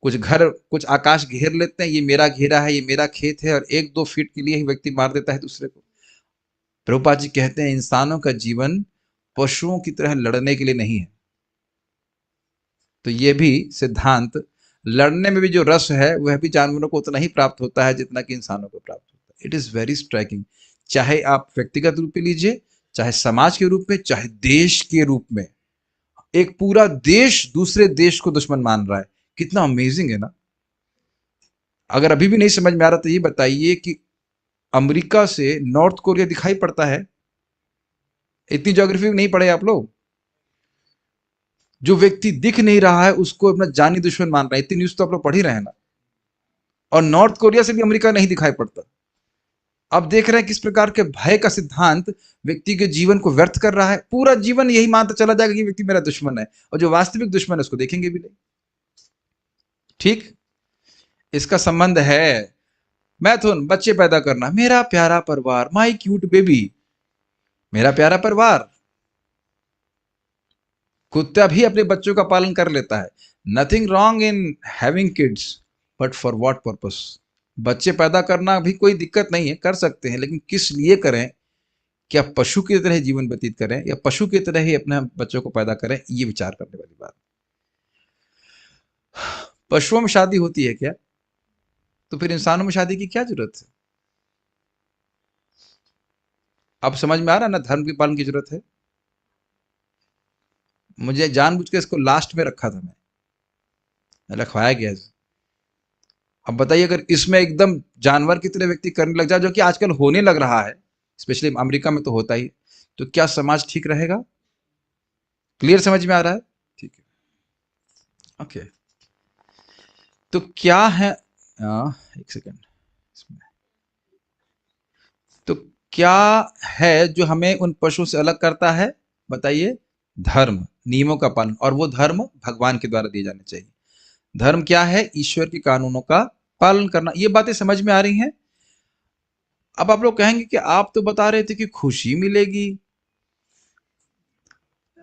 कुछ घर, कुछ आकाश घेर लेते हैं, ये मेरा घेरा है, ये मेरा खेत है, और एक दो फीट के लिए ही व्यक्ति मार देता है दूसरे को। प्रभुपाद जी कहते हैं इंसानों का जीवन पशुओं की तरह लड़ने के लिए नहीं है। तो ये भी सिद्धांत, लड़ने में भी जो रस है वह भी जानवरों को उतना ही प्राप्त होता है जितना कि इंसानों को प्राप्त होता है। It is very striking. चाहे आप व्यक्तिगत रूप में लीजिए, चाहे समाज के रूप में, चाहे देश के रूप में। एक पूरा देश दूसरे देश को दुश्मन मान रहा है, कितना अमेजिंग है ना? अगर अभी भी नहीं समझ में आ रहा तो ये बताइए कि अमेरिका से नॉर्थ कोरिया दिखाई पड़ता है? इतनी ज्योग्राफी नहीं पढ़े आप लोग? जो व्यक्ति दिख नहीं रहा है उसको अपना जानी दुश्मन मान रहा है, इतनी न्यूज तो आप लोग पढ़ ही रहे हैं ना। और नॉर्थ कोरिया से भी अमेरिका नहीं दिखाई पड़ता। अब देख रहे हैं किस प्रकार के भय का सिद्धांत व्यक्ति के जीवन को व्यर्थ कर रहा है। पूरा जीवन यही मानता चला जाएगा कि व्यक्ति मेरा दुश्मन है, और जो वास्तविक दुश्मन है उसको देखेंगे भी नहीं। ठीक, इसका संबंध है मैथुन, बच्चे पैदा करना, मेरा प्यारा परिवार, माई क्यूट बेबी, मेरा प्यारा परिवार। कुत्ता भी अपने बच्चों का पालन कर लेता है। Nothing wrong in having kids, but for what purpose? बच्चे पैदा करना भी कोई दिक्कत नहीं है, कर सकते हैं, लेकिन किस लिए करें? क्या पशु की तरह जीवन व्यतीत करें, या पशु की तरह ही अपने बच्चों को पैदा करें? ये विचार करने वाली बात। पशुओं में शादी होती है क्या? तो फिर इंसानों में शादी की क्या जरूरत है? अब समझ में आ रहा है ना, धर्म के पालन की जरूरत है। मुझे जानबूझ के इसको लास्ट में रखा था, मैं रखवाया गया। अब बताइए, अगर इसमें एकदम जानवर की तरह व्यक्ति करने लग जाए, जो कि आजकल होने लग रहा है, स्पेशली अमेरिका में तो होता ही, तो क्या समाज ठीक रहेगा? क्लियर समझ में आ रहा है? ठीक है, ओके। तो क्या है, एक सेकेंड, इसमें तो क्या है जो हमें उन पशुओं से अलग करता है? बताइए। धर्म, नियमों का पालन, और वो धर्म भगवान के द्वारा दिए जाने चाहिए। धर्म क्या है? ईश्वर के कानूनों का पालन करना। ये बातें समझ में आ रही हैं? अब आप लोग कहेंगे कि आप तो बता रहे थे कि खुशी मिलेगी,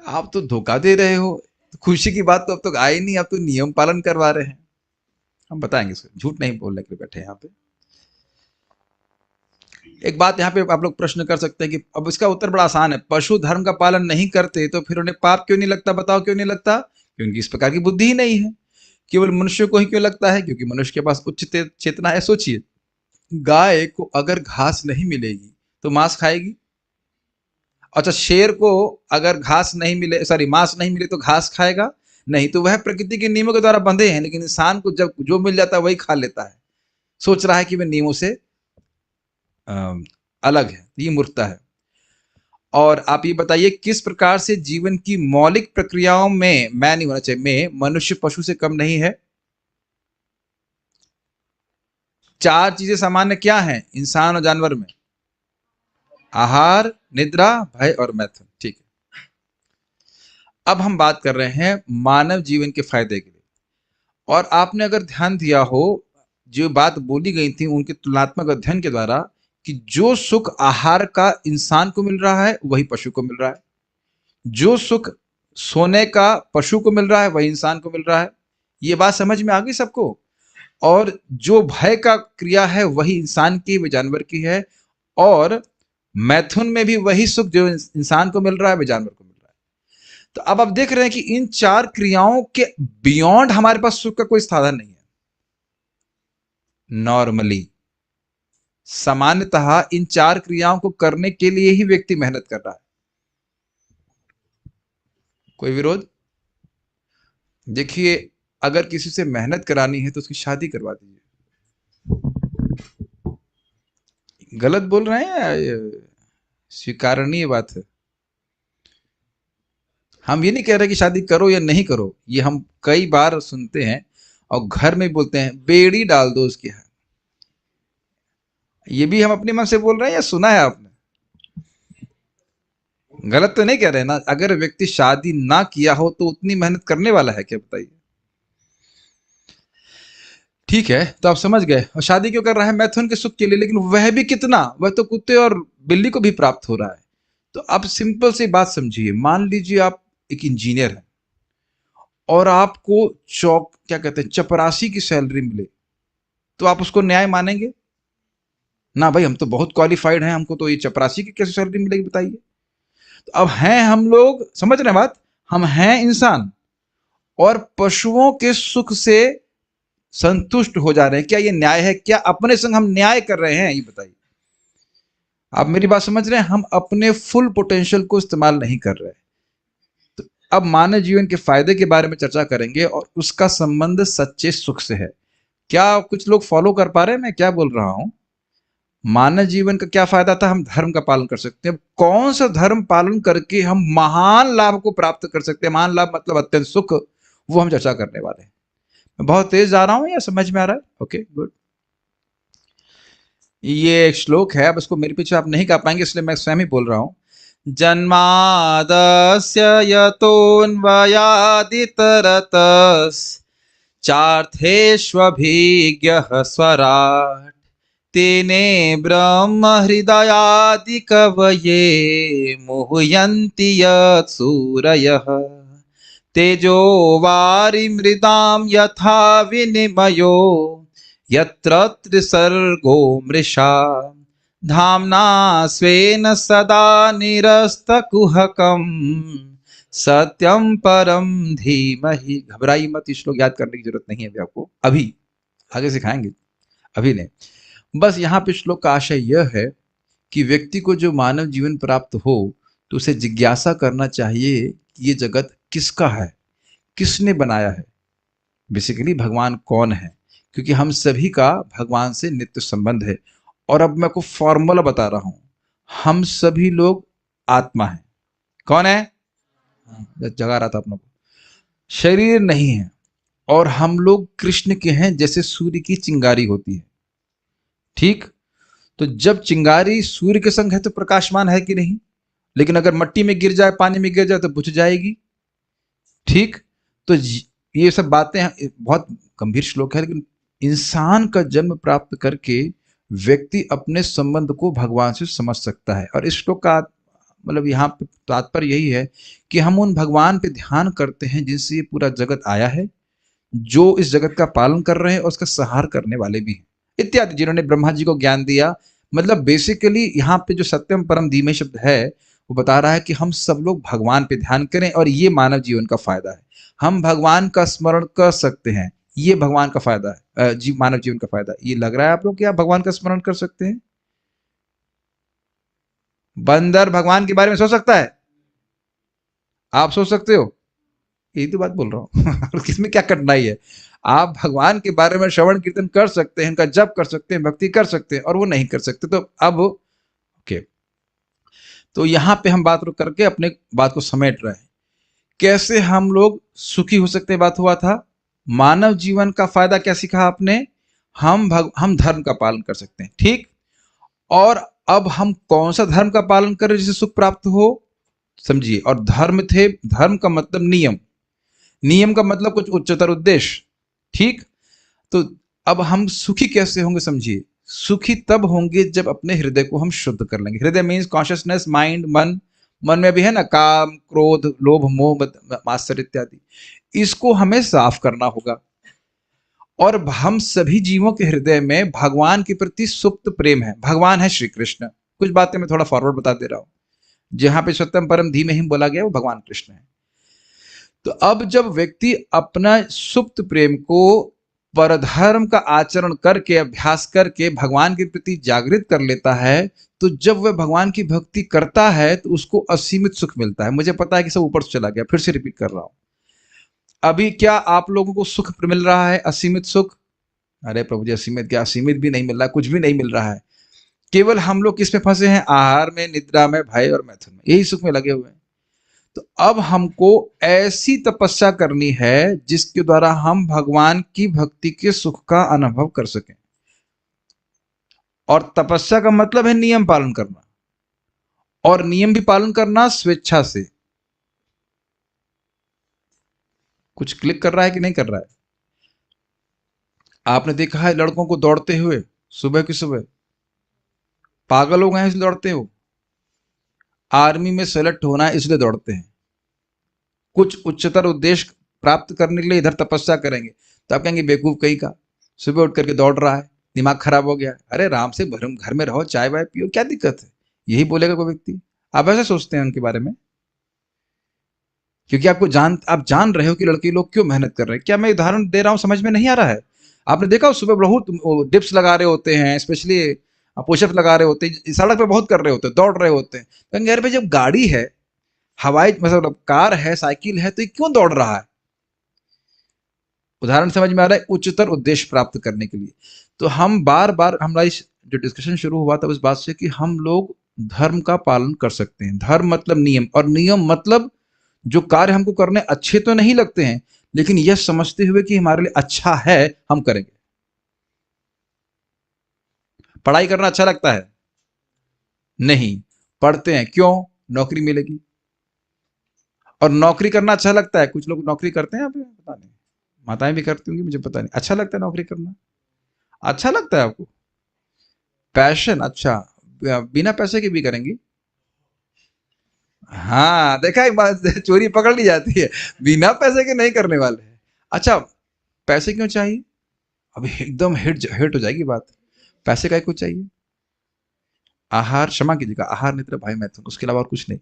आप तो धोखा दे रहे हो, खुशी की बात तो अब तक आई नहीं, आप तो नियम पालन करवा रहे हैं। हम बताएंगे इसको, झूठ नहीं बोलने के लिए बैठे हैं यहाँ पे। एक बात यहाँ पे आप लोग प्रश्न कर सकते हैं कि अब इसका उत्तर बड़ा आसान है, पशु धर्म का पालन नहीं करते तो फिर उन्हें पाप क्यों नहीं लगता? बताओ क्यों नहीं लगता? क्योंकि इस प्रकार की बुद्धि ही नहीं है। केवल मनुष्य को ही क्यों लगता है? क्योंकि मनुष्य के पास उच्च चेतना है। सोचिए, गाय को अगर घास नहीं मिलेगी तो मांस खाएगी। अच्छा, शेर को अगर घास नहीं मिले, सॉरी, मांस नहीं मिले तो घास खाएगा नहीं। तो वह प्रकृति के नियमों के द्वारा बंधे हैं, लेकिन इंसान को जब जो मिल जाता है वही खा लेता है, सोच रहा है कि वह नियमों से अलग है। ये मूर्खता है। और आप ये बताइए, किस प्रकार से जीवन की मौलिक प्रक्रियाओं में, मैं नहीं होना चाहिए, में मनुष्य पशु से कम नहीं है? चार चीजें सामान्य क्या हैं इंसान और जानवर में? आहार, निद्रा, भय और मैथुन। ठीक है। अब हम बात कर रहे हैं मानव जीवन के फायदे के लिए। और आपने अगर ध्यान दिया हो, जो बात बोली गई थी उनके तुलनात्मक अध्ययन के द्वारा, कि जो सुख आहार का इंसान को मिल रहा है वही पशु को मिल रहा है, जो सुख सोने का पशु को मिल रहा है वही इंसान को मिल रहा है। ये बात समझ में आ गई सबको? और जो भय का क्रिया है वही इंसान की, वह जानवर की है। और मैथुन में भी वही सुख जो इंसान को मिल रहा है वह जानवर को मिल रहा है। तो अब आप देख रहे हैं कि इन चार क्रियाओं के बियॉन्ड हमारे पास सुख का कोई साधन नहीं है। नॉर्मली, सामान्यतः इन चार क्रियाओं को करने के लिए ही व्यक्ति मेहनत कर रहा है। कोई विरोध? देखिए, अगर किसी से मेहनत करानी है तो उसकी शादी करवा दीजिए। गलत बोल रहे हैं या स्वीकारनीय बात है? हम ये नहीं कह रहे कि शादी करो या नहीं करो, ये हम कई बार सुनते हैं और घर में बोलते हैं बेड़ी डाल दो उसकी है। ये भी हम अपने मन से बोल रहे हैं या सुना है आपने? गलत तो नहीं कह रहे ना? अगर व्यक्ति शादी ना किया हो तो उतनी मेहनत करने वाला है क्या? बताइए। ठीक है, तो आप समझ गए। और शादी क्यों कर रहा है? मैथुन के सुख के लिए। लेकिन वह भी कितना? वह तो कुत्ते और बिल्ली को भी प्राप्त हो रहा है। तो अब सिंपल सी बात समझिए, मान लीजिए आप एक इंजीनियर हैं और आपको चौक क्या कहते हैं, चपरासी की सैलरी मिले, तो आप उसको न्याय मानेंगे? ना भाई, हम तो बहुत क्वालिफाइड हैं, हमको तो ये चपरासी की कैसे सैलरी मिलेगी? बताइए। तो अब हैं हम लोग, समझ रहे हैं बात, हम हैं इंसान और पशुओं के सुख से संतुष्ट हो जा रहे हैं। क्या ये न्याय है? क्या अपने संग हम न्याय कर रहे हैं? ये बताइए। आप मेरी बात समझ रहे हैं? हम अपने फुल पोटेंशियल को इस्तेमाल नहीं कर रहे। तो अब मानव जीवन के फायदे के बारे में चर्चा करेंगे और उसका संबंध सच्चे सुख से है। क्या कुछ लोग फॉलो कर पा रहे हैं मैं क्या बोल रहा हूं? मानव जीवन का क्या फायदा था? हम धर्म का पालन कर सकते हैं। कौन सा धर्म पालन करके हम महान लाभ को प्राप्त कर सकते हैं? महान लाभ मतलब अत्यंत सुख, वो हम चर्चा करने वाले हैं। मैं बहुत तेज जा रहा हूं या समझ में आ रहा है? Okay, good. ये एक श्लोक है, अब इसको मेरे पीछे आप नहीं गा पाएंगे इसलिए मैं स्वयं ही बोल रहा हूं। जन्मादस्य यतोऽन्वयादितरतश्चार्थेष्वभिज्ञः स्वराट् तेने ब्रह्म हृदयादि कवये मुह्यन्ति यत् सूरयः तेजो वारिमृदां यथा विनिमयो यत्र त्रिसर्गो मृषा धाम्ना स्वेन सदा निरस्तकुहकं सत्यम परम धीमहि। घबराई मत, ये श्लोक याद करने की जरूरत नहीं है अभी आपको, अभी आगे सिखाएंगे, अभी नहीं। बस यहाँ पे श्लोक का आशय यह है कि व्यक्ति को जो मानव जीवन प्राप्त हो तो उसे जिज्ञासा करना चाहिए कि ये जगत किसका है, किसने बनाया है, बेसिकली भगवान कौन है, क्योंकि हम सभी का भगवान से नित्य संबंध है। और अब मैं आपको फॉर्मूला बता रहा हूं, हम सभी लोग आत्मा हैं। कौन है? जगा रहा था अपनों को, शरीर नहीं है। और हम लोग कृष्ण के हैं, जैसे सूर्य की चिंगारी होती है। ठीक? तो जब चिंगारी सूर्य के संग है तो प्रकाशमान है कि नहीं? लेकिन अगर मट्टी में गिर जाए, पानी में गिर जाए तो बुझ जाएगी। ठीक, तो ये सब बातें बहुत गंभीर श्लोक है, लेकिन इंसान का जन्म प्राप्त करके व्यक्ति अपने संबंध को भगवान से समझ सकता है। और इस श्लोक का मतलब यहाँ पे तात्पर्य यही है कि हम उन भगवान पे ध्यान करते हैं जिनसे ये पूरा जगत आया है, जो इस जगत का पालन कर रहे हैं और उसका संहार करने वाले भी हैं, इत्यादि, जिन्होंने ब्रह्मा जी को ज्ञान दिया। मतलब बेसिकली यहाँ पे जो सत्यम परम धीमे शब्द है वो बता रहा है कि हम सब लोग भगवान पे ध्यान करें और ये मानव जीवन का फायदा है। हम भगवान का स्मरण कर सकते हैं, ये भगवान का फायदा है, मानव जीवन का फायदा है। ये लग रहा है आप लोग कि आप भगवान का स्मरण कर सकते हैं? बंदर भगवान के बारे में सोच सकता है? आप सोच सकते हो? यही तो बात बोल रहा हूं। किसमें क्या कठिनाई है? आप भगवान के बारे में श्रवण कीर्तन कर सकते हैं, उनका जप कर सकते हैं, भक्ति कर सकते हैं, और वो नहीं कर सकते। तो अब ओके, तो यहां पे हम बात रुक करके अपने बात को समेट रहे हैं। कैसे हम लोग सुखी हो सकते हैं, बात हुआ था। मानव जीवन का फायदा क्या सीखा आपने? हम धर्म का पालन कर सकते हैं, ठीक। और अब हम कौन सा धर्म का पालन करें जिससे सुख प्राप्त हो? समझिए, और धर्म का मतलब नियम, नियम का मतलब कुछ उच्चतर उद्देश्य, ठीक। तो अब हम सुखी कैसे होंगे? समझिए, सुखी तब होंगे जब अपने हृदय को हम शुद्ध कर लेंगे। हृदय मीन्स कॉन्शियसनेस, माइंड, मन। मन में भी है ना काम, क्रोध, लोभ, मोह, मात्सर्य इत्यादि। इसको हमें साफ करना होगा। और हम सभी जीवों के हृदय में भगवान के प्रति सुप्त प्रेम है। भगवान है श्री कृष्ण। कुछ बातें मैं थोड़ा फॉरवर्ड बता दे रहा हूं। जहां पे सत्यम परम धीमहि बोला गया वो भगवान कृष्ण है। तो अब जब व्यक्ति अपना सुप्त प्रेम को परधर्म का आचरण करके, अभ्यास करके भगवान के प्रति जागृत कर लेता है, तो जब वह भगवान की भक्ति करता है तो उसको असीमित सुख मिलता है। मुझे पता है कि सब ऊपर से चला गया, फिर से रिपीट कर रहा हूं। अभी क्या आप लोगों को सुख मिल रहा है? असीमित सुख? अरे प्रभु जी, असीमित क्या? असीमित भी नहीं मिल रहा है, कुछ भी नहीं मिल रहा है। केवल हम लोग किस में फंसे हैं? आहार में, निद्रा में, भय और मैथुन में, यही सुख में लगे हुए हैं। तो अब हमको ऐसी तपस्या करनी है जिसके द्वारा हम भगवान की भक्ति के सुख का अनुभव कर सकें। और तपस्या का मतलब है नियम पालन करना, और नियम भी पालन करना स्वेच्छा से। कुछ क्लिक कर रहा है कि नहीं कर रहा है? आपने देखा है लड़कों को दौड़ते हुए सुबह की सुबह? पागल हो गए हैं इसलिए दौड़ते हो? आर्मी में सेलेक्ट होना है इसलिए दौड़ते हैं? कुछ उच्चतर उद्देश्य प्राप्त करने के लिए इधर तपस्या करेंगे। तो आप कहेंगे बेवकूफ कहीं का, सुबह उठ करके दौड़ रहा है, दिमाग खराब हो गया। अरे राम से भरम घर में रहो, चाय वाय पियो, क्या दिक्कत है? यही बोलेगा कोई व्यक्ति? आप ऐसे सोचते हैं उनके बारे में? क्योंकि आप जान रहे हो कि लड़के लोग क्यों मेहनत कर रहे हैं। क्या मैं उदाहरण दे रहा हूं, समझ में नहीं आ रहा है? आपने देखा हो सुबह बहुत डिप्स लगा रहे होते हैं, स्पेशली पुशअप लगा रहे होते हैं, सड़क पे बहुत कर रहे होते हैं, दौड़ रहे होते हैं। तो यार भाई, जब गाड़ी है, हवाई मतलब कार है, साइकिल है, तो ये क्यों दौड़ रहा है? उदाहरण समझ में आ रहा है? उच्चतर उद्देश्य प्राप्त करने के लिए। तो हम बार बार, हमारा जो डिस्कशन शुरू हुआ था उस बात से कि हम लोग धर्म का पालन कर सकते हैं। धर्म मतलब नियम, और नियम मतलब जो कार्य हमको करने अच्छे तो नहीं लगते हैं, लेकिन यह समझते हुए कि हमारे लिए अच्छा है, हम करेंगे। पढ़ाई करना अच्छा लगता है? नहीं। पढ़ते हैं क्यों? नौकरी मिलेगी। और नौकरी करना अच्छा लगता है? कुछ लोग नौकरी करते हैं, अभी पता नहीं, माताएं भी करती होंगी, मुझे पता नहीं। अच्छा लगता है नौकरी करना? अच्छा लगता है आपको? पैशन, अच्छा। बिना पैसे के भी करेंगी? हाँ, देखा, एक बात चोरी पकड़ ली जाती है। बिना पैसे के नहीं करने वाले हैं। अच्छा, पैसे क्यों चाहिए? अभी एकदम हिट हो जाएगी बात। पैसे का कुछ चाहिए? आहार, क्षमा कीजिएगा, आहार, निद्रा, भय, मैथुन, उसके अलावा और कुछ नहीं।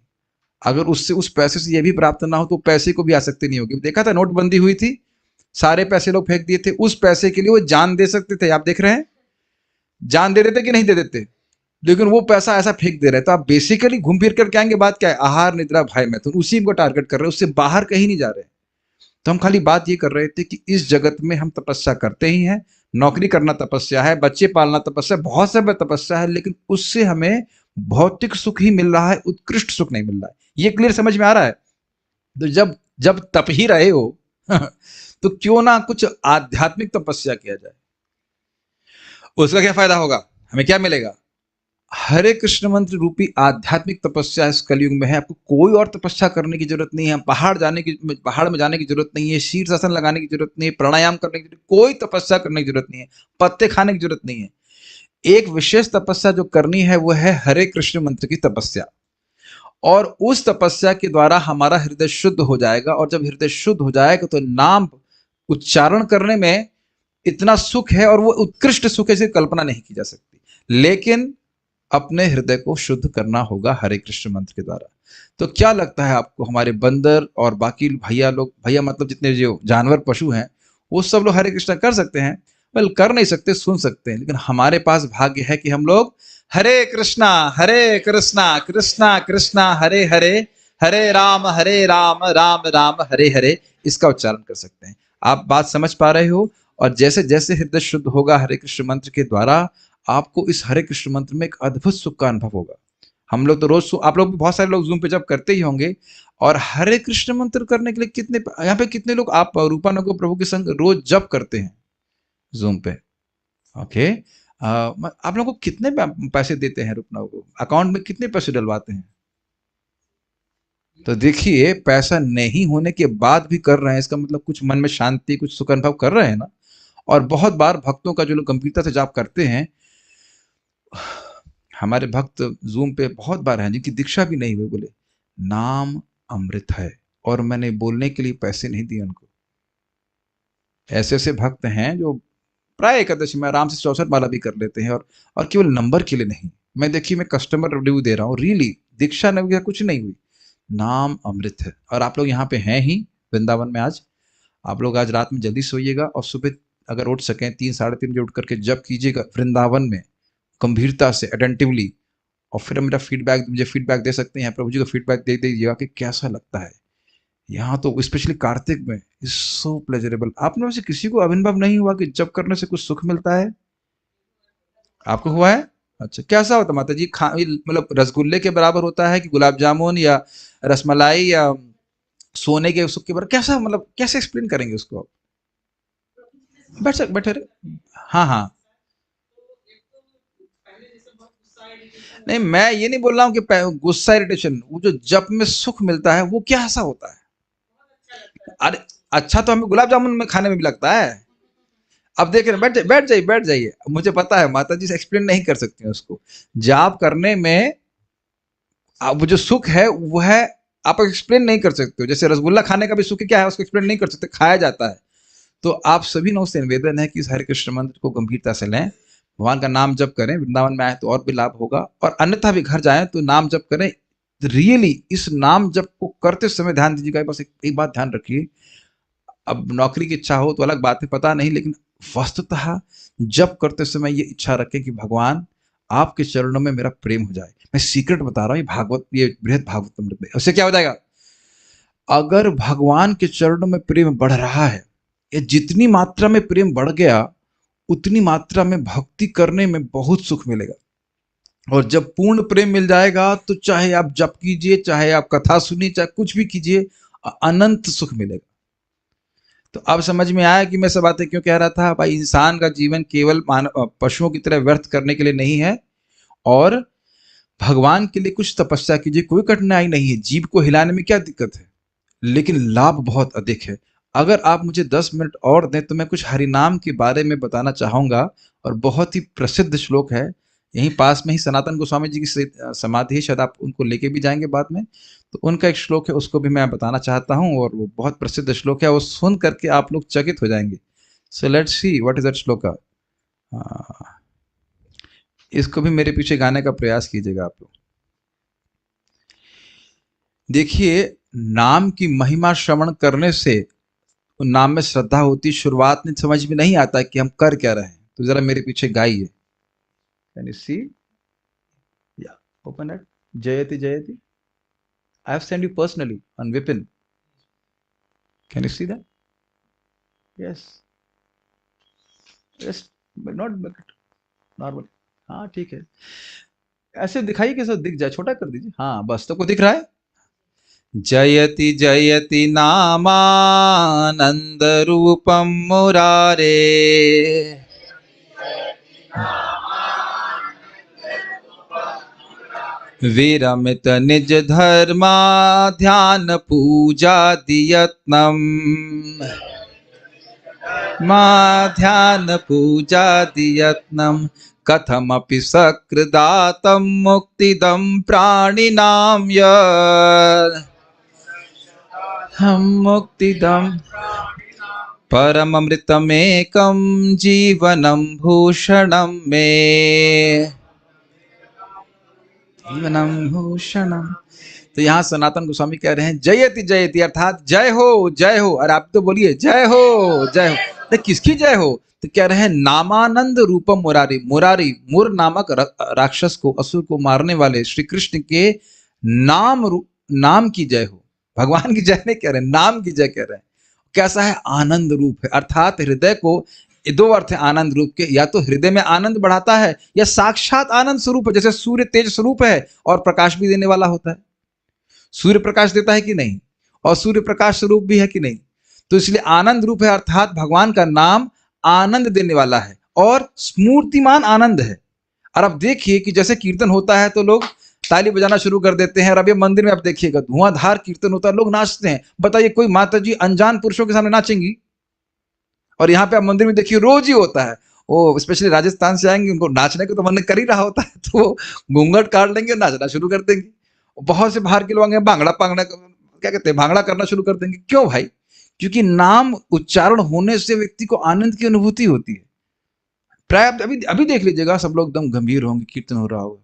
अगर उससे, उस पैसे से ये भी प्राप्त ना हो तो पैसे को भी आसक्ति नहीं होगी। देखा था नोटबंदी हुई थी, सारे पैसे लोग फेंक दिए थे। उस पैसे के लिए वो जान दे सकते थे, आप देख रहे हैं? जान दे देते कि नहीं दे देते? लेकिन वो पैसा ऐसा फेंक दे रहे। तो आप बेसिकली घूम फिर कर क्या आएंगे, बात क्या है? आहार, निद्रा, भय, मैथुन, उसी को टारगेट कर रहे हैं, उससे बाहर कहीं नहीं जा रहे। तो हम खाली बात ये कर रहे थे कि इस जगत में हम तपस्या करते ही हैं। नौकरी करना तपस्या है, बच्चे पालना तपस्या, बहुत सब तपस्या है, लेकिन उससे हमें भौतिक सुख ही मिल रहा है, उत्कृष्ट सुख नहीं मिल रहा है। ये क्लियर समझ में आ रहा है? तो जब जब तप ही रहे हो तो क्यों ना कुछ आध्यात्मिक तपस्या किया जाए। उसका क्या फायदा होगा? हमें क्या मिलेगा? हरे कृष्ण मंत्र रूपी आध्यात्मिक तपस्या इस कलयुग में है। आपको कोई और तपस्या करने की जरूरत नहीं है, पहाड़ में जाने की जरूरत नहीं है, शीर्षासन लगाने की जरूरत नहीं है, प्राणायाम करने की जरूरत, कोई तपस्या करने की जरूरत नहीं है, पत्ते खाने की जरूरत नहीं है। एक विशेष तपस्या जो करनी है वो है हरे कृष्ण मंत्र की तपस्या। और उस तपस्या के द्वारा हमारा हृदय शुद्ध हो जाएगा, और जब हृदय शुद्ध हो जाएगा तो नाम उच्चारण करने में इतना सुख है, और वो उत्कृष्ट सुख है जिसकी कल्पना नहीं की जा सकती। लेकिन अपने हृदय को शुद्ध करना होगा हरे कृष्ण मंत्र के द्वारा। तो क्या लगता है आपको, हमारे बंदर और बाकी भैया लोग, भैया मतलब जितने जो जानवर पशु हैं, वो सब लोग हरे कृष्ण कर सकते हैं? वेल, कर नहीं सकते, सुन सकते हैं। लेकिन हमारे पास भाग्य है कि हम लोग हरे कृष्णा कृष्णा कृष्णा हरे हरे, हरे राम राम राम हरे हरे, इसका उच्चारण कर सकते हैं। आप बात समझ पा रहे हो? और जैसे जैसे हृदय शुद्ध होगा हरे कृष्ण मंत्र के द्वारा, आपको इस हरे कृष्ण मंत्र में एक अद्भुत सुख का अनुभव होगा। हम लोग तो रोज, आप लोग भी बहुत सारे लोग जूम पे जब करते ही होंगे। और हरे कृष्ण मंत्र करने के लिए कितने, यहाँ पे कितने लोग आप रूपानुग प्रभु के संग रोज जप करते हैं जूम पे? ओके। आप लोगों को कितने पैसे देते हैं रूपानुग को? अकाउंट में कितने पैसे डलवाते हैं? तो देखिए, पैसा नहीं होने के बाद भी कर रहे हैं, इसका मतलब कुछ मन में शांति, कुछ सुख अनुभव कर रहे हैं ना। और बहुत बार भक्तों का जो लोग गंभीरता से जाप करते हैं, हमारे भक्त जूम पे बहुत बार हैं जिनकी दीक्षा भी नहीं हुई, बोले नाम अमृत है और मैंने बोलने के लिए पैसे नहीं दिए उनको। ऐसे ऐसे भक्त हैं जो प्राय एकादशी में आराम से 64 माला भी कर लेते हैं, और केवल नंबर के लिए नहीं। मैं देखिए, मैं कस्टमर रिव्यू दे रहा हूँ, रियली दीक्षा नहीं हुई, कुछ नहीं हुई, नाम अमृत है। और आप लोग यहाँ पे हैं ही वृंदावन में आज। आप लोग आज रात में जल्दी सोइएगा और सुबह अगर उठ सकें 3 साढ़े 3 बजे उठ करके जब कीजिएगा वृंदावन में, गंभीरता से, अटेंटिवली। और फिर मेरा फीडबैक, मुझे फीडबैक दे सकते हैं, प्रभु जी को फीडबैक दे दीजिएगा कि कैसा लगता है यहाँ। तो स्पेशली कार्तिक में इज सो प्लेजरेबल। आप में से किसी को अनुभव नहीं हुआ कि जब करने से कुछ सुख मिलता है? आपको हुआ है? अच्छा, कैसा होता माता जी? मतलब रसगुल्ले के बराबर होता है कि गुलाब जामुन या रसमलाई या सोने के सुख के बराबर? कैसा, मतलब कैसे एक्सप्लेन करेंगे उसको आप? बैठे रहे। हाँ हाँ। नहीं, मैं ये नहीं बोल रहा हूँ कि गुस्सा, इरिटेशन, वो जो जप में सुख मिलता है वो क्या ऐसा होता है? अरे, अच्छा तो हमें गुलाब जामुन में खाने में भी लगता है। अब देख रहे हैं, बैठ जाइए, मुझे पता है माता जी से एक्सप्लेन नहीं कर सकती हैं उसको। जाप करने में वो जो सुख है वो है, आप एक्सप्लेन नहीं कर सकते हो। जैसे रसगुल्ला खाने का भी सुख क्या है, उसको एक्सप्लेन नहीं कर सकते, खाया जाता है। तो आप सभी लोगों से निवेदन है कि इस हरे कृष्ण मंत्र को गंभीरता से लें, भगवान का नाम जप करें। वृंदावन में आए तो और भी लाभ होगा, और अन्यथा भी घर जाएं तो नाम जप करें। रियली इस नाम जप को करते समय ध्यान दीजिएगा। बस एक बात ध्यान रखिए, अब नौकरी की इच्छा हो तो अलग बात है, पता नहीं, लेकिन वस्तुतः जप करते समय ये इच्छा रखें कि भगवान आपके चरणों में मेरा प्रेम हो जाए। मैं सीक्रेट बता रहा हूँ, ये भागवत, ये बृहद भागवत अमृत में, उससे क्या हो जाएगा? अगर भगवान के चरणों में प्रेम बढ़ रहा है, ये जितनी मात्रा में प्रेम बढ़ गया उतनी मात्रा में भक्ति करने में बहुत सुख मिलेगा। और जब पूर्ण प्रेम मिल जाएगा तो चाहे आप जप कीजिए, चाहे आप कथा सुनिए, चाहे कुछ भी कीजिए, अनंत सुख मिलेगा। तो अब समझ में आया कि मैं सब बातें क्यों कह रहा था। भाई, इंसान का जीवन केवल मानव पशुओं की तरह व्यर्थ करने के लिए नहीं है, और भगवान के लिए कुछ तपस्या कीजिए, कोई कठिनाई नहीं है। जीव को हिलाने में क्या दिक्कत है? लेकिन लाभ बहुत अधिक है। अगर आप मुझे 10 मिनट और दें तो मैं कुछ हरिनाम के बारे में बताना चाहूँगा। और बहुत ही प्रसिद्ध श्लोक है, यहीं पास में ही सनातन गोस्वामी जी की समाधि है, शायद आप उनको लेके भी जाएंगे बाद में। तो उनका एक श्लोक है, उसको भी मैं बताना चाहता हूँ, और वो बहुत प्रसिद्ध श्लोक है, वो सुन करके आप लोग चकित हो जाएंगे। So let's see what is that श्लोक। इसको भी मेरे पीछे गाने का प्रयास कीजिएगा आप लोग। देखिए, नाम की महिमा श्रवण करने से नाम में श्रद्धा होती, शुरुआत में समझ में नहीं आता कि हम कर क्या रहे हैं। तो जरा मेरे पीछे गाइए। Can you see? या, ओपन इट। जयति जयति, I have send you personally on Vipin. Can you see that? Yes, yes, not normal. हाँ ठीक है, ऐसे दिखाइए, कैसे दिख जाए, छोटा कर दीजिए। हाँ बस, तो को दिख रहा है? जयति जयति नामानंद रूपम मुरारे, विरमित निज धर्मा ध्यान पूजा दियत्नम मा ध्यान पूजा दियत्नम कथमपि सकृदातं मुक्तिदं प्राणिनां हम मुक्तिदं परममृतमेकं जीवनं भूषणं मे जीवनं भूषणं। तो यहाँ सनातन गोस्वामी कह रहे हैं जयति जयति अर्थात जय हो। और आप तो बोलिए जय हो जय हो। तो किसकी जय हो? तो कह रहे हैं नामानंद रूपम मुरारी। मुरारी मुर नामक राक्षस को, असुर को मारने वाले श्री कृष्ण के नाम की जय हो। भगवान की जय नहीं कह रहे, नाम की जय कह रहे हैं। कैसा है? आनंद रूप है। अर्थात हृदय को, दो अर्थ है आनंद रूप के, या तो हृदय में आनंद बढ़ाता है या साक्षात आनंद स्वरूप है। जैसे सूर्य तेज स्वरूप है और प्रकाश भी देने वाला होता है। सूर्य प्रकाश देता है कि नहीं? और सूर्य प्रकाश स्वरूप भी है कि नहीं? तो इसलिए आनंद रूप है। अर्थात भगवान का नाम आनंद देने वाला है और स्मूर्तिमान आनंद है। और अब देखिए कि जैसे कीर्तन होता है तो लोग ताली बजाना शुरू कर देते हैं। और अब ये मंदिर में आप देखिएगा धुआंधार कीर्तन होता है, लोग नाचते हैं। बताइए कोई माता जी अनजान पुरुषों के सामने नाचेंगी? और यहाँ पे आप मंदिर में देखिए रोज ही होता है। वो स्पेशली राजस्थान से आएंगे, उनको नाचने को तो मन कर ही रहा होता है, तो वो घूंघट काट लेंगे, नाचना शुरू कर देंगे। बहुत से बाहर के लोग आएंगे, भांगड़ा पांगड़ा क्या कहते हैं, भांगड़ा करना शुरू कर देंगे। क्यों भाई? क्योंकि नाम उच्चारण होने से व्यक्ति को आनंद की अनुभूति होती है। प्राय अभी अभी देख लीजिएगा, सब लोग एकदम गंभीर होंगे, कीर्तन हो रहा होगा,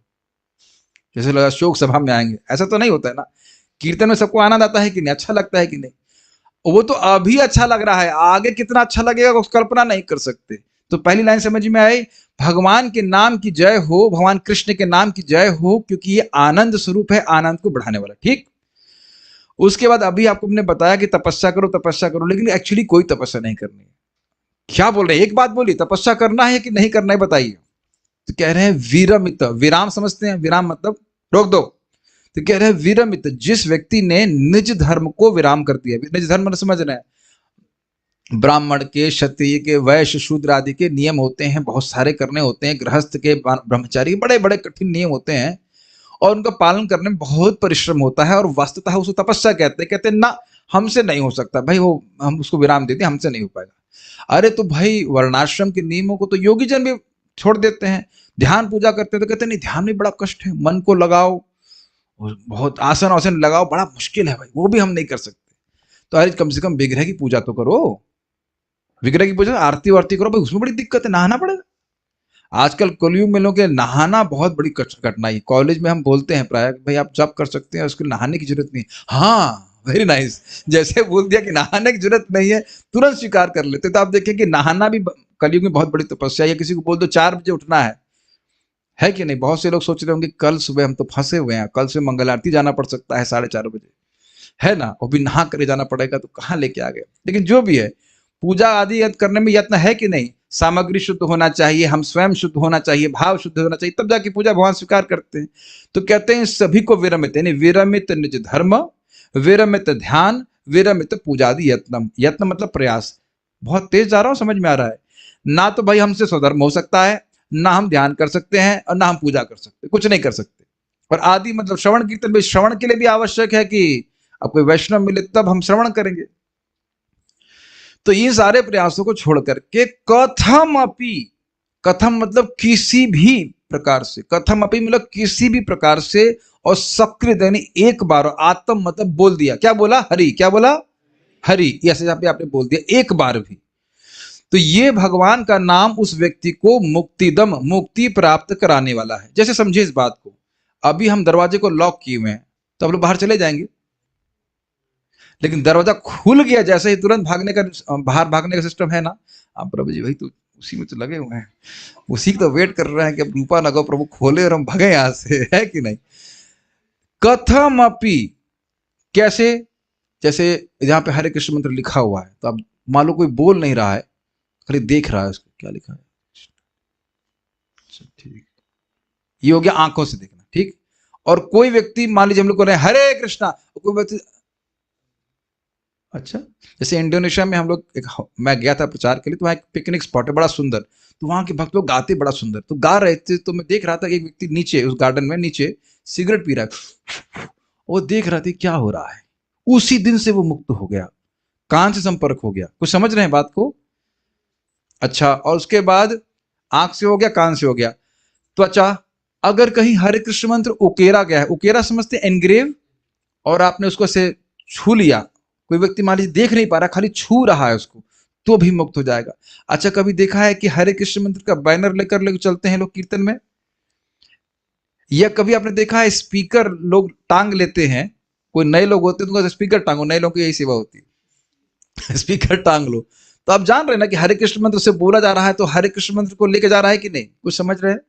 जैसे लगा शोक सभा में आएंगे। ऐसा तो नहीं होता है ना। कीर्तन में सबको आनंद आता है कि नहीं, अच्छा लगता है कि नहीं? वो तो अभी अच्छा लग रहा है, आगे कितना अच्छा लगेगा उसकी कल्पना नहीं कर सकते। तो पहली लाइन समझ में आई, भगवान के नाम की जय हो, भगवान कृष्ण के नाम की जय हो, क्योंकि ये आनंद स्वरूप है, आनंद को बढ़ाने वाला। ठीक। उसके बाद अभी आपको हमने बताया कि तपस्या करो तपस्या करो, लेकिन एक्चुअली कोई तपस्या नहीं करनी है। क्या बोल रहे हैं? एक बात बोली, तपस्या करना है कि नहीं करना है बताइए। तो कह रहे हैं विरमित। विराम समझते हैं? विराम मतलब रोक दो। तो कह रहे हैं विरमित, जिस व्यक्ति ने निज धर्म को विराम कर दिया। निज धर्म समझ रहे हैं? ब्राह्मण के, क्षत्रिय के, वैश्य, शूद्र आदि के नियम होते हैं, बहुत सारे करने होते हैं। गृहस्थ के, ब्रह्मचारी के बड़े बड़े कठिन नियम होते हैं और उनका पालन करने में बहुत परिश्रम होता है। और वस्तुतः उसको तपस्या कहते हैं। कहते हैं ना, हमसे नहीं हो सकता भाई, वो हम उसको विराम देते, हमसे नहीं हो पाएगा। अरे तो भाई वर्णाश्रम के नियमों को तो योगी जन भी छोड़ देते हैं। ध्यान पूजा करते हैं तो कहते हैं नहीं, ध्यान में बड़ा कष्ट है, मन को लगाओ, बहुत आसन आसन लगाओ, बड़ा मुश्किल है भाई, वो भी हम नहीं कर सकते। तो अरे कम से कम विग्रह की पूजा तो करो। विग्रह की पूजा, आरती वारती करो भाई, उसमें बड़ी दिक्कत है, नहाना पड़ेगा। आजकल कलयुग में लोग नहाना बहुत बड़ी कठिनाई। कॉलेज में हम बोलते हैं प्राय भाई आप जब कर सकते हैं, उसको नहाने की जरूरत नहीं। हाँ वेरी नाइस, जैसे बोल दिया कि नहाने की जरूरत नहीं है, तुरंत स्वीकार कर लेते। तो आप देखिए कि नहाना भी कलयुग में बहुत बड़ी तपस्या है। किसी को बोल दो 4 बजे उठना है कि नहीं? बहुत से लोग सोच रहे होंगे कल सुबह हम तो फंसे हुए हैं, कल से मंगल आरती जाना पड़ सकता है 4:30 बजे, है ना, वो भी नहा करे जाना पड़ेगा, तो कहाँ लेके आ गए। लेकिन जो भी है, पूजा आदि करने में यत्न है कि नहीं? सामग्री शुद्ध होना चाहिए, हम स्वयं शुद्ध होना चाहिए, भाव शुद्ध होना चाहिए, तब जाके पूजा भगवान स्वीकार करते हैं। तो कहते हैं सभी को विरमित, यानी विरमित निज धर्म, विरमित ध्यान, विरमित पूजादि यत्नम। यत्न मतलब प्रयास। बहुत तेज जा रहा हूं, समझ में आ रहा है ना? तो भाई हमसे स्वधर्म हो सकता है ना, हम ध्यान कर सकते हैं और ना हम पूजा कर सकते, कुछ नहीं कर सकते। और आदि मतलब श्रवण कीर्तन भी, श्रवण के लिए भी आवश्यक है कि अब कोई वैष्णव मिले तब हम श्रवण करेंगे। तो ये सारे प्रयासों को छोड़ करके कथम अपि, कथम मतलब किसी भी प्रकार से, कथम अपि मतलब किसी भी प्रकार से, और सकृत यानी एक बार, आत्म मतलब बोल दिया। क्या बोला? हरि। क्या बोला? हरि। ऐसे यहाँ पे आपने बोल दिया एक बार भी। तो ये भगवान का नाम उस व्यक्ति को मुक्तिदम, मुक्ति प्राप्त कराने वाला है। जैसे समझिए इस बात को, अभी हम दरवाजे को लॉक किए हुए हैं तो हम लोग बाहर चले जाएंगे, लेकिन दरवाजा खुल गया जैसे ही तुरंत भागने का, बाहर भागने का सिस्टम है ना। आप प्रभु जी भाई तो उसी में तो लगे हुए हैं, उसी को तो वेट कर रहे हैं कि अब रूपा नगो प्रभु खोले और हम भागे यहां से, है कि नहीं? कथम अपि, कैसे? जैसे यहाँ पे हरे कृष्ण मंत्र लिखा हुआ है, तो अब मान लो कोई बोल नहीं रहा है, खाली देख रहा है उसको, क्या लिखा है, ठीक, ये हो गया आंखों से देखना। ठीक। और कोई व्यक्ति, मान लीजिए हम लोग को रहे हरे कृष्णा, कोई व्यक्ति, अच्छा, जैसे इंडोनेशिया में हम लोग मैं गया था प्रचार के लिए, तो वहाँ एक पिकनिक स्पॉट है बड़ा सुंदर। तो वहां के भक्त लोग गाते बड़ा सुंदर, तो गा रहे थे, तो मैं देख रहा था कि एक व्यक्ति नीचे उस गार्डन में नीचे सिगरेट पी रहा है, वो देख रहा था क्या हो रहा है। उसी दिन से वो मुक्त हो गया, कान से संपर्क हो गया। कुछ समझ रहे हैं बात को? अच्छा, और उसके बाद आंख से हो गया, कान से हो गया, त्वचा। अगर कहीं हरे कृष्ण मंत्र उकेरा गया है, उकेरा समझते एनग्रेव, और आपने उसको से छू लिया, कोई व्यक्ति मान लीजिए देख नहीं पा रहा, खाली छू रहा है उसको, तो भी मुक्त हो जाएगा। अच्छा, कभी देखा है कि हरे कृष्ण मंत्र का बैनर लेकर चलते हैं लोग कीर्तन में? या कभी आपने देखा है स्पीकर लोग टांग लेते हैं? कोई नए लोग होते हैं तो स्पीकर टांगो, नए लोगों की यही सेवा होती है स्पीकर टांग लो। तो आप जान रहे हैं ना कि हरे कृष्ण मंत्र से बोला जा रहा है, तो हरे कृष्ण मंत्र को लेके जा रहा है कि नहीं? कुछ समझ रहे हैं?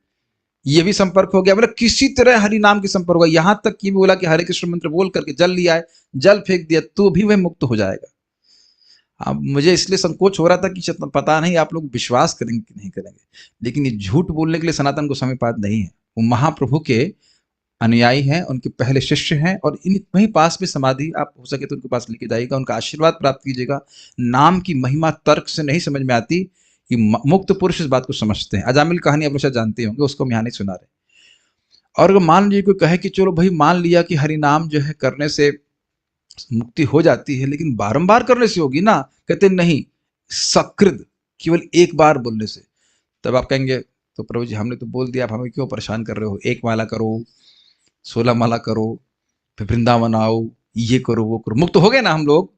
ये भी संपर्क हो गया, मतलब किसी तरह हरि नाम की संपर्क होगा। यहां तक कि बोला कि हरे कृष्ण मंत्र बोल करके जल लिया है, जल फेंक दिया, तो भी वह मुक्त हो जाएगा। अब मुझे इसलिए संकोच हो रहा था कि पता नहीं आप लोग विश्वास करेंगे कि नहीं करेंगे, लेकिन ये झूठ बोलने के लिए सनातन गोस्वामी पाद नहीं है। वो महाप्रभु के अनुयायी हैं, उनके पहले शिष्य हैं, और इन वहीं पास में समाधि, आप हो सके तो उनके पास लेके जाइएगा, उनका आशीर्वाद प्राप्त कीजिएगा। नाम की महिमा तर्क से नहीं समझ में आती, कि मुक्त पुरुष इस बात को समझते हैं। अजामिल कहानी आप लोग शायद जानते होंगे, उसको हम यहाँ नहीं सुना रहे। और अगर मान लीजिए कोई कहे कि चलो भाई मान लिया कि हरि नाम जो है करने से मुक्ति हो जाती है, लेकिन बारंबार करने से होगी ना? कहते नहीं, सकृत केवल एक बार बोलने से। तब आप कहेंगे तो प्रभु जी हमने तो बोल दिया, आप हमें क्यों परेशान कर रहे हो? 1 माला करो, 16 माला करो, फिर वृंदावन आओ, ये करो वो करो, मुक्त हो गए ना हम लोग।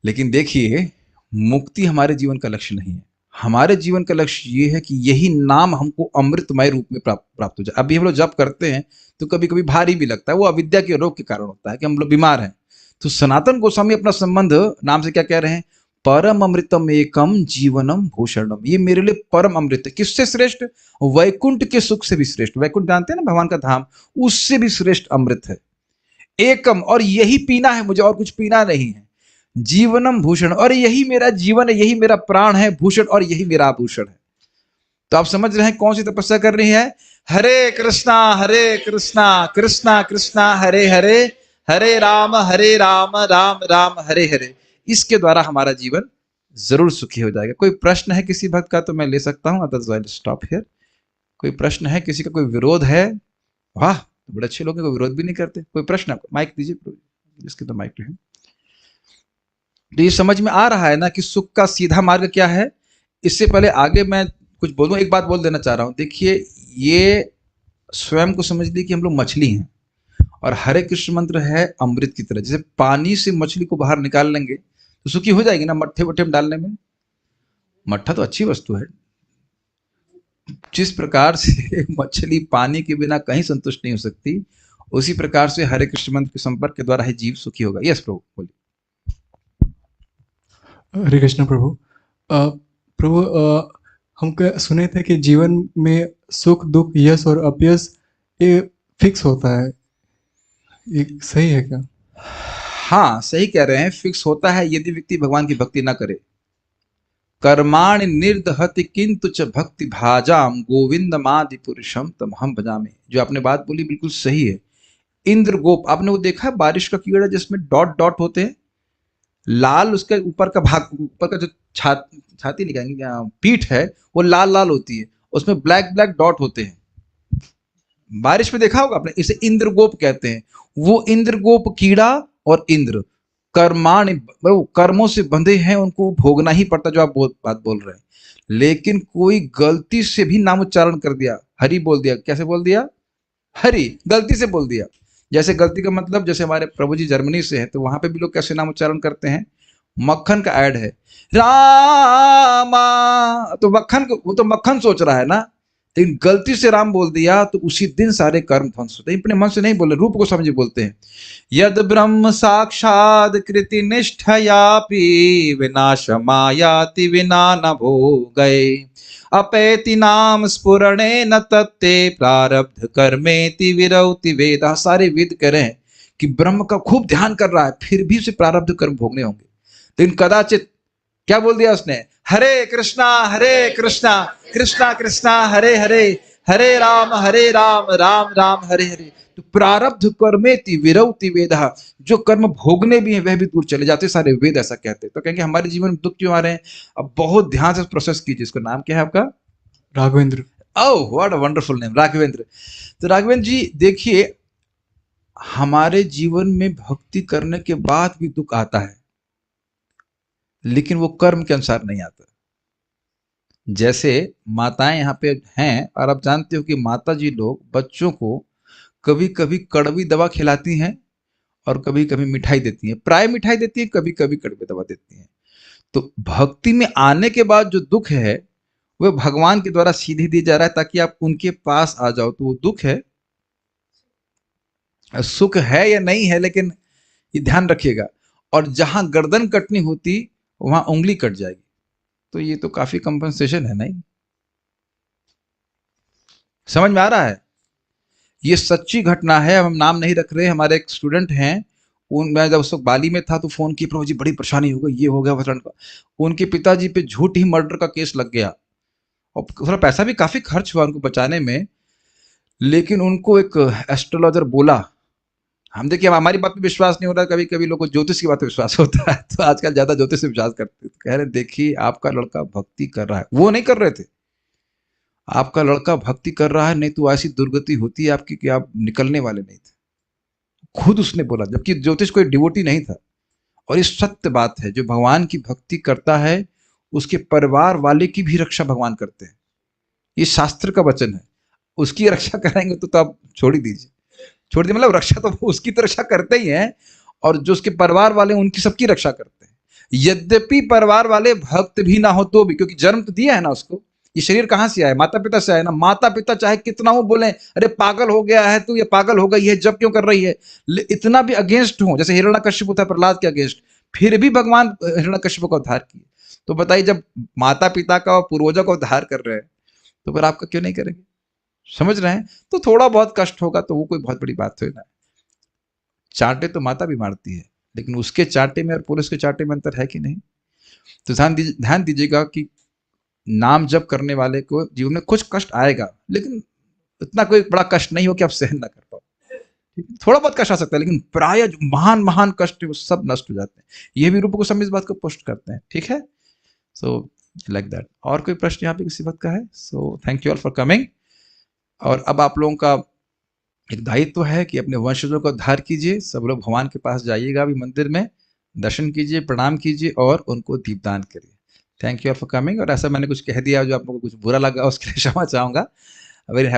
लेकिन देखिए, मुक्ति हमारे जीवन का लक्ष्य नहीं है। हमारे जीवन का लक्ष्य ये है कि यही नाम हमको अमृतमय रूप में प्राप्त हो जाए। अभी हम लोग जब करते हैं तो कभी कभी भारी भी लगता है, वो अविद्या के रोग के कारण होता है कि हम लोग बीमार हैं। तो सनातन गोस्वामी अपना संबंध नाम से क्या कह रहे हैं? परम अमृतम एकम जीवनम भूषणम। ये मेरे लिए परम अमृत है। किससे श्रेष्ठ? वैकुंठ के सुख से भी श्रेष्ठ। वैकुंठ जानते हैं ना, भगवान का धाम, उससे भी श्रेष्ठ अमृत है। एकम, और यही पीना है मुझे, और कुछ पीना नहीं है। जीवनम भूषण, और यही मेरा जीवन है, यही मेरा प्राण है। भूषण, और यही मेरा आभूषण है। तो आप समझ रहे हैं कौन सी तपस्या कर रही है? हरे कृष्णा कृष्णा कृष्णा हरे हरे, हरे राम राम राम हरे हरे। इसके द्वारा हमारा जीवन जरूर सुखी हो जाएगा। कोई प्रश्न है किसी भक्त का तो मैं ले सकता हूं, अदरवाइज स्टॉप हियर। कोई प्रश्न है किसी का? कोई विरोध है? वाह, बड़े अच्छे लोग हैं, कोई विरोध भी नहीं करते। कोई प्रश्न? माइक दीजिए, जिसके तो माइक है। तो ये समझ में आ रहा है ना कि सुख का सीधा मार्ग क्या है? इससे पहले आगे मैं कुछ बोलूं, एक बात बोल देना चाह रहा हूं। देखिए, ये स्वयं को समझ ली कि हम लोग मछली हैं, और हरे कृष्ण मंत्र है अमृत की तरह। जैसे पानी से मछली को बाहर निकाल लेंगे तो सुखी हो जाएगी ना, मट्ठे वट्ठे में डालने में। मट्ठा तो अच्छी वस्तु है। जिस प्रकार से एक मछली पानी के बिना कहीं संतुष्ट नहीं हो सकती, उसी प्रकार से हरे कृष्ण मंत्र के संपर्क के द्वारा ही जीव सुखी होगा। यस प्रभु, बोलिए। हरे कृष्ण प्रभु। प्रभु, हम सुने थे कि जीवन में सुख दुख यश और अपयश ये फिक्स होता है, ये सही है क्या? हाँ, सही कह रहे हैं, फिक्स होता है यदि व्यक्ति भगवान की भक्ति ना करे। कर्माणि निर्दहति किंतु च भक्ति भाजाम गोविंदमादि पुरुषम तमहम भजामि। जो आपने बात बोली बिल्कुल सही है। इंद्र गोप, आपने वो देखा है बारिश का कीड़ा जिसमें डॉट डॉट होते हैं, लाल उसके ऊपर का भाग, ऊपर का जो छाती निकालेंगे क्या, पीठ है, वो लाल लाल होती है, उसमें ब्लैक ब्लैक डॉट होते हैं। बारिश में देखा होगा आपने, इसे इंद्रगोप कहते हैं। वो इंद्रगोप कीड़ा और इंद्र कर्माण, कर्मों से बंधे हैं, उनको भोगना ही पड़ता, जो आप बात बोल रहे हैं। लेकिन कोई गलती से भी नाम उच्चारण कर दिया, हरि बोल दिया, कैसे बोल दिया? हरि, गलती से बोल दिया। जैसे गलती का मतलब, जैसे हमारे प्रभु जी जर्मनी से हैं, तो वहां पे भी लोग कैसे नाम उच्चारण करते हैं? मक्खन का ऐड है, रामा, तो मक्खन, वो तो मक्खन सोच रहा है ना, लेकिन गलती से राम बोल दिया तो उसी दिन सारे कर्म ध्वंस होते हैं। अपने मन से नहीं बोले, रूप को समझे बोलते हैं। यद ब्रह्म साक्षाद कृति निष्ठयापि विनाश मायाति विना न भोगये, अपैति नाम स्फुरणे न तत्ते प्रारब्ध कर्मेति विरौति वेदा। सारे वेद कह रहे हैं कि ब्रह्म का खूब ध्यान कर रहा है, फिर भी उसे प्रारब्ध कर्म भोगने होंगे। लेकिन कदाचित क्या बोल दिया उसने? हरे कृष्णा कृष्णा कृष्णा हरे हरे, हरे राम राम राम हरे हरे। तो प्रारब्ध कर्मेति विरौति वेदः, जो कर्म भोगने भी हैं वह भी दूर चले जाते, सारे वेद ऐसा कहते हैं। तो कहेंगे हमारे जीवन में दुख क्यों आ रहे हैं? अब बहुत ध्यान से प्रोसेस कीजिए। इसका नाम क्या है आपका? Raghavendra. Oh what a wonderful name, Raghavendra. तो राघवेंद्र जी देखिए, हमारे जीवन में भक्ति करने के बाद भी दुख आता है, लेकिन वो कर्म के अनुसार नहीं आता। जैसे माताएं यहाँ पे हैं, और आप जानते हो कि माता जी लोग बच्चों को कभी कभी कड़वी दवा खिलाती हैं और कभी कभी मिठाई देती हैं। प्राय मिठाई देती हैं, कभी कभी कड़वी दवा देती हैं। तो भक्ति में आने के बाद जो दुख है वह भगवान के द्वारा सीधे दिया जा रहा है ताकि आप उनके पास आ जाओ। तो वो दुख है, सुख है या नहीं है, लेकिन ये ध्यान रखिएगा। और जहां गर्दन कटनी होती वहां उंगली कट जाएगी। तो ये तो काफी कंपनसेशन है, नहीं? समझ में आ रहा है? ये सच्ची घटना है, हम नाम नहीं रख रहे। हमारे एक स्टूडेंट हैं, उन मैं जब उस वक्त बाली में था तो फोन किए, प्रभु जी बड़ी परेशानी हो गई, ये हो गया फलाना का। उनके पिताजी पे झूठ ही मर्डर का केस लग गया और थोड़ा पैसा भी काफी खर्च हुआ उनको बचाने में। लेकिन उनको एक एस्ट्रोलॉजर बोला, हम देखिए हमारी बात पे विश्वास नहीं हो रहा, कभी कभी लोगों को ज्योतिष की बात पे विश्वास होता है, तो आजकल ज्यादा ज्योतिष पे विश्वास करते हैं। तो कह रहे देखिए आपका लड़का भक्ति कर रहा है, वो नहीं कर रहे थे, आपका लड़का भक्ति कर रहा है, नहीं तो ऐसी दुर्गति होती है आपकी कि आप निकलने वाले नहीं थे। खुद उसने बोला, जबकि ज्योतिष कोई डिवोटी नहीं था। और ये सत्य बात है, जो भगवान की भक्ति करता है उसके परिवार वाले की भी रक्षा भगवान करते हैं। ये शास्त्र का वचन है। उसकी रक्षा कराएंगे तो आप छोड़ ही दीजिए, छोड़ दिए, मतलब रक्षा तो उसकी तो रक्षा करते ही हैं, और जो उसके परिवार वाले उनकी सबकी रक्षा करते हैं। यद्यपि परिवार वाले भक्त भी ना हो तो भी, क्योंकि जन्म तो दिया है ना उसको। ये शरीर कहाँ से आया? माता पिता से आया ना। माता पिता चाहे कितना हो बोले, अरे पागल हो गया है तू, ये पागल हो गई है, जब क्यों कर रही है, इतना भी अगेंस्ट हो, जैसे हिरण्यकश्यप था प्रहलाद के अगेंस्ट, फिर भी भगवान हिरण्यकश्यप का उद्धार किए। तो बताइए, जब माता पिता का और पूर्वजों का उद्धार कर रहे हैं तो फिर आपका क्यों नहीं करेंगे? समझ रहे हैं? तो थोड़ा बहुत कष्ट होगा तो वो कोई बहुत बड़ी बात तो है ना। चांटे तो माता भी मारती है, लेकिन उसके चांटे में और पुलिस के चांटे में अंतर है कि नहीं? तो ध्यान दीजिएगा कि नाम जप करने वाले को जीवन में कुछ कष्ट आएगा, लेकिन इतना कोई बड़ा कष्ट नहीं हो कि आप सहन ना कर पाओ। थोड़ा बहुत कष्ट आ सकता है, लेकिन प्राय जो महान महान कष्ट है वो सब नष्ट हो जाते हैं। ये भी रूप गोस्वामी इस बात को पुष्ट करते हैं। ठीक है, सो लाइक दैट। और कोई प्रश्न यहाँ पे किसी बात का है? So thank you all for coming. और अब आप लोगों का एक दायित्व तो है कि अपने वंशजों का उद्धार कीजिए। सब लोग भगवान के पास जाइएगा, अभी मंदिर में दर्शन कीजिए, प्रणाम कीजिए और उनको दीपदान करिए। Thank you for coming. और ऐसा मैंने कुछ कह दिया जो आप लोगों को कुछ बुरा लगा, उसके लिए क्षमा चाहूंगा। वेरी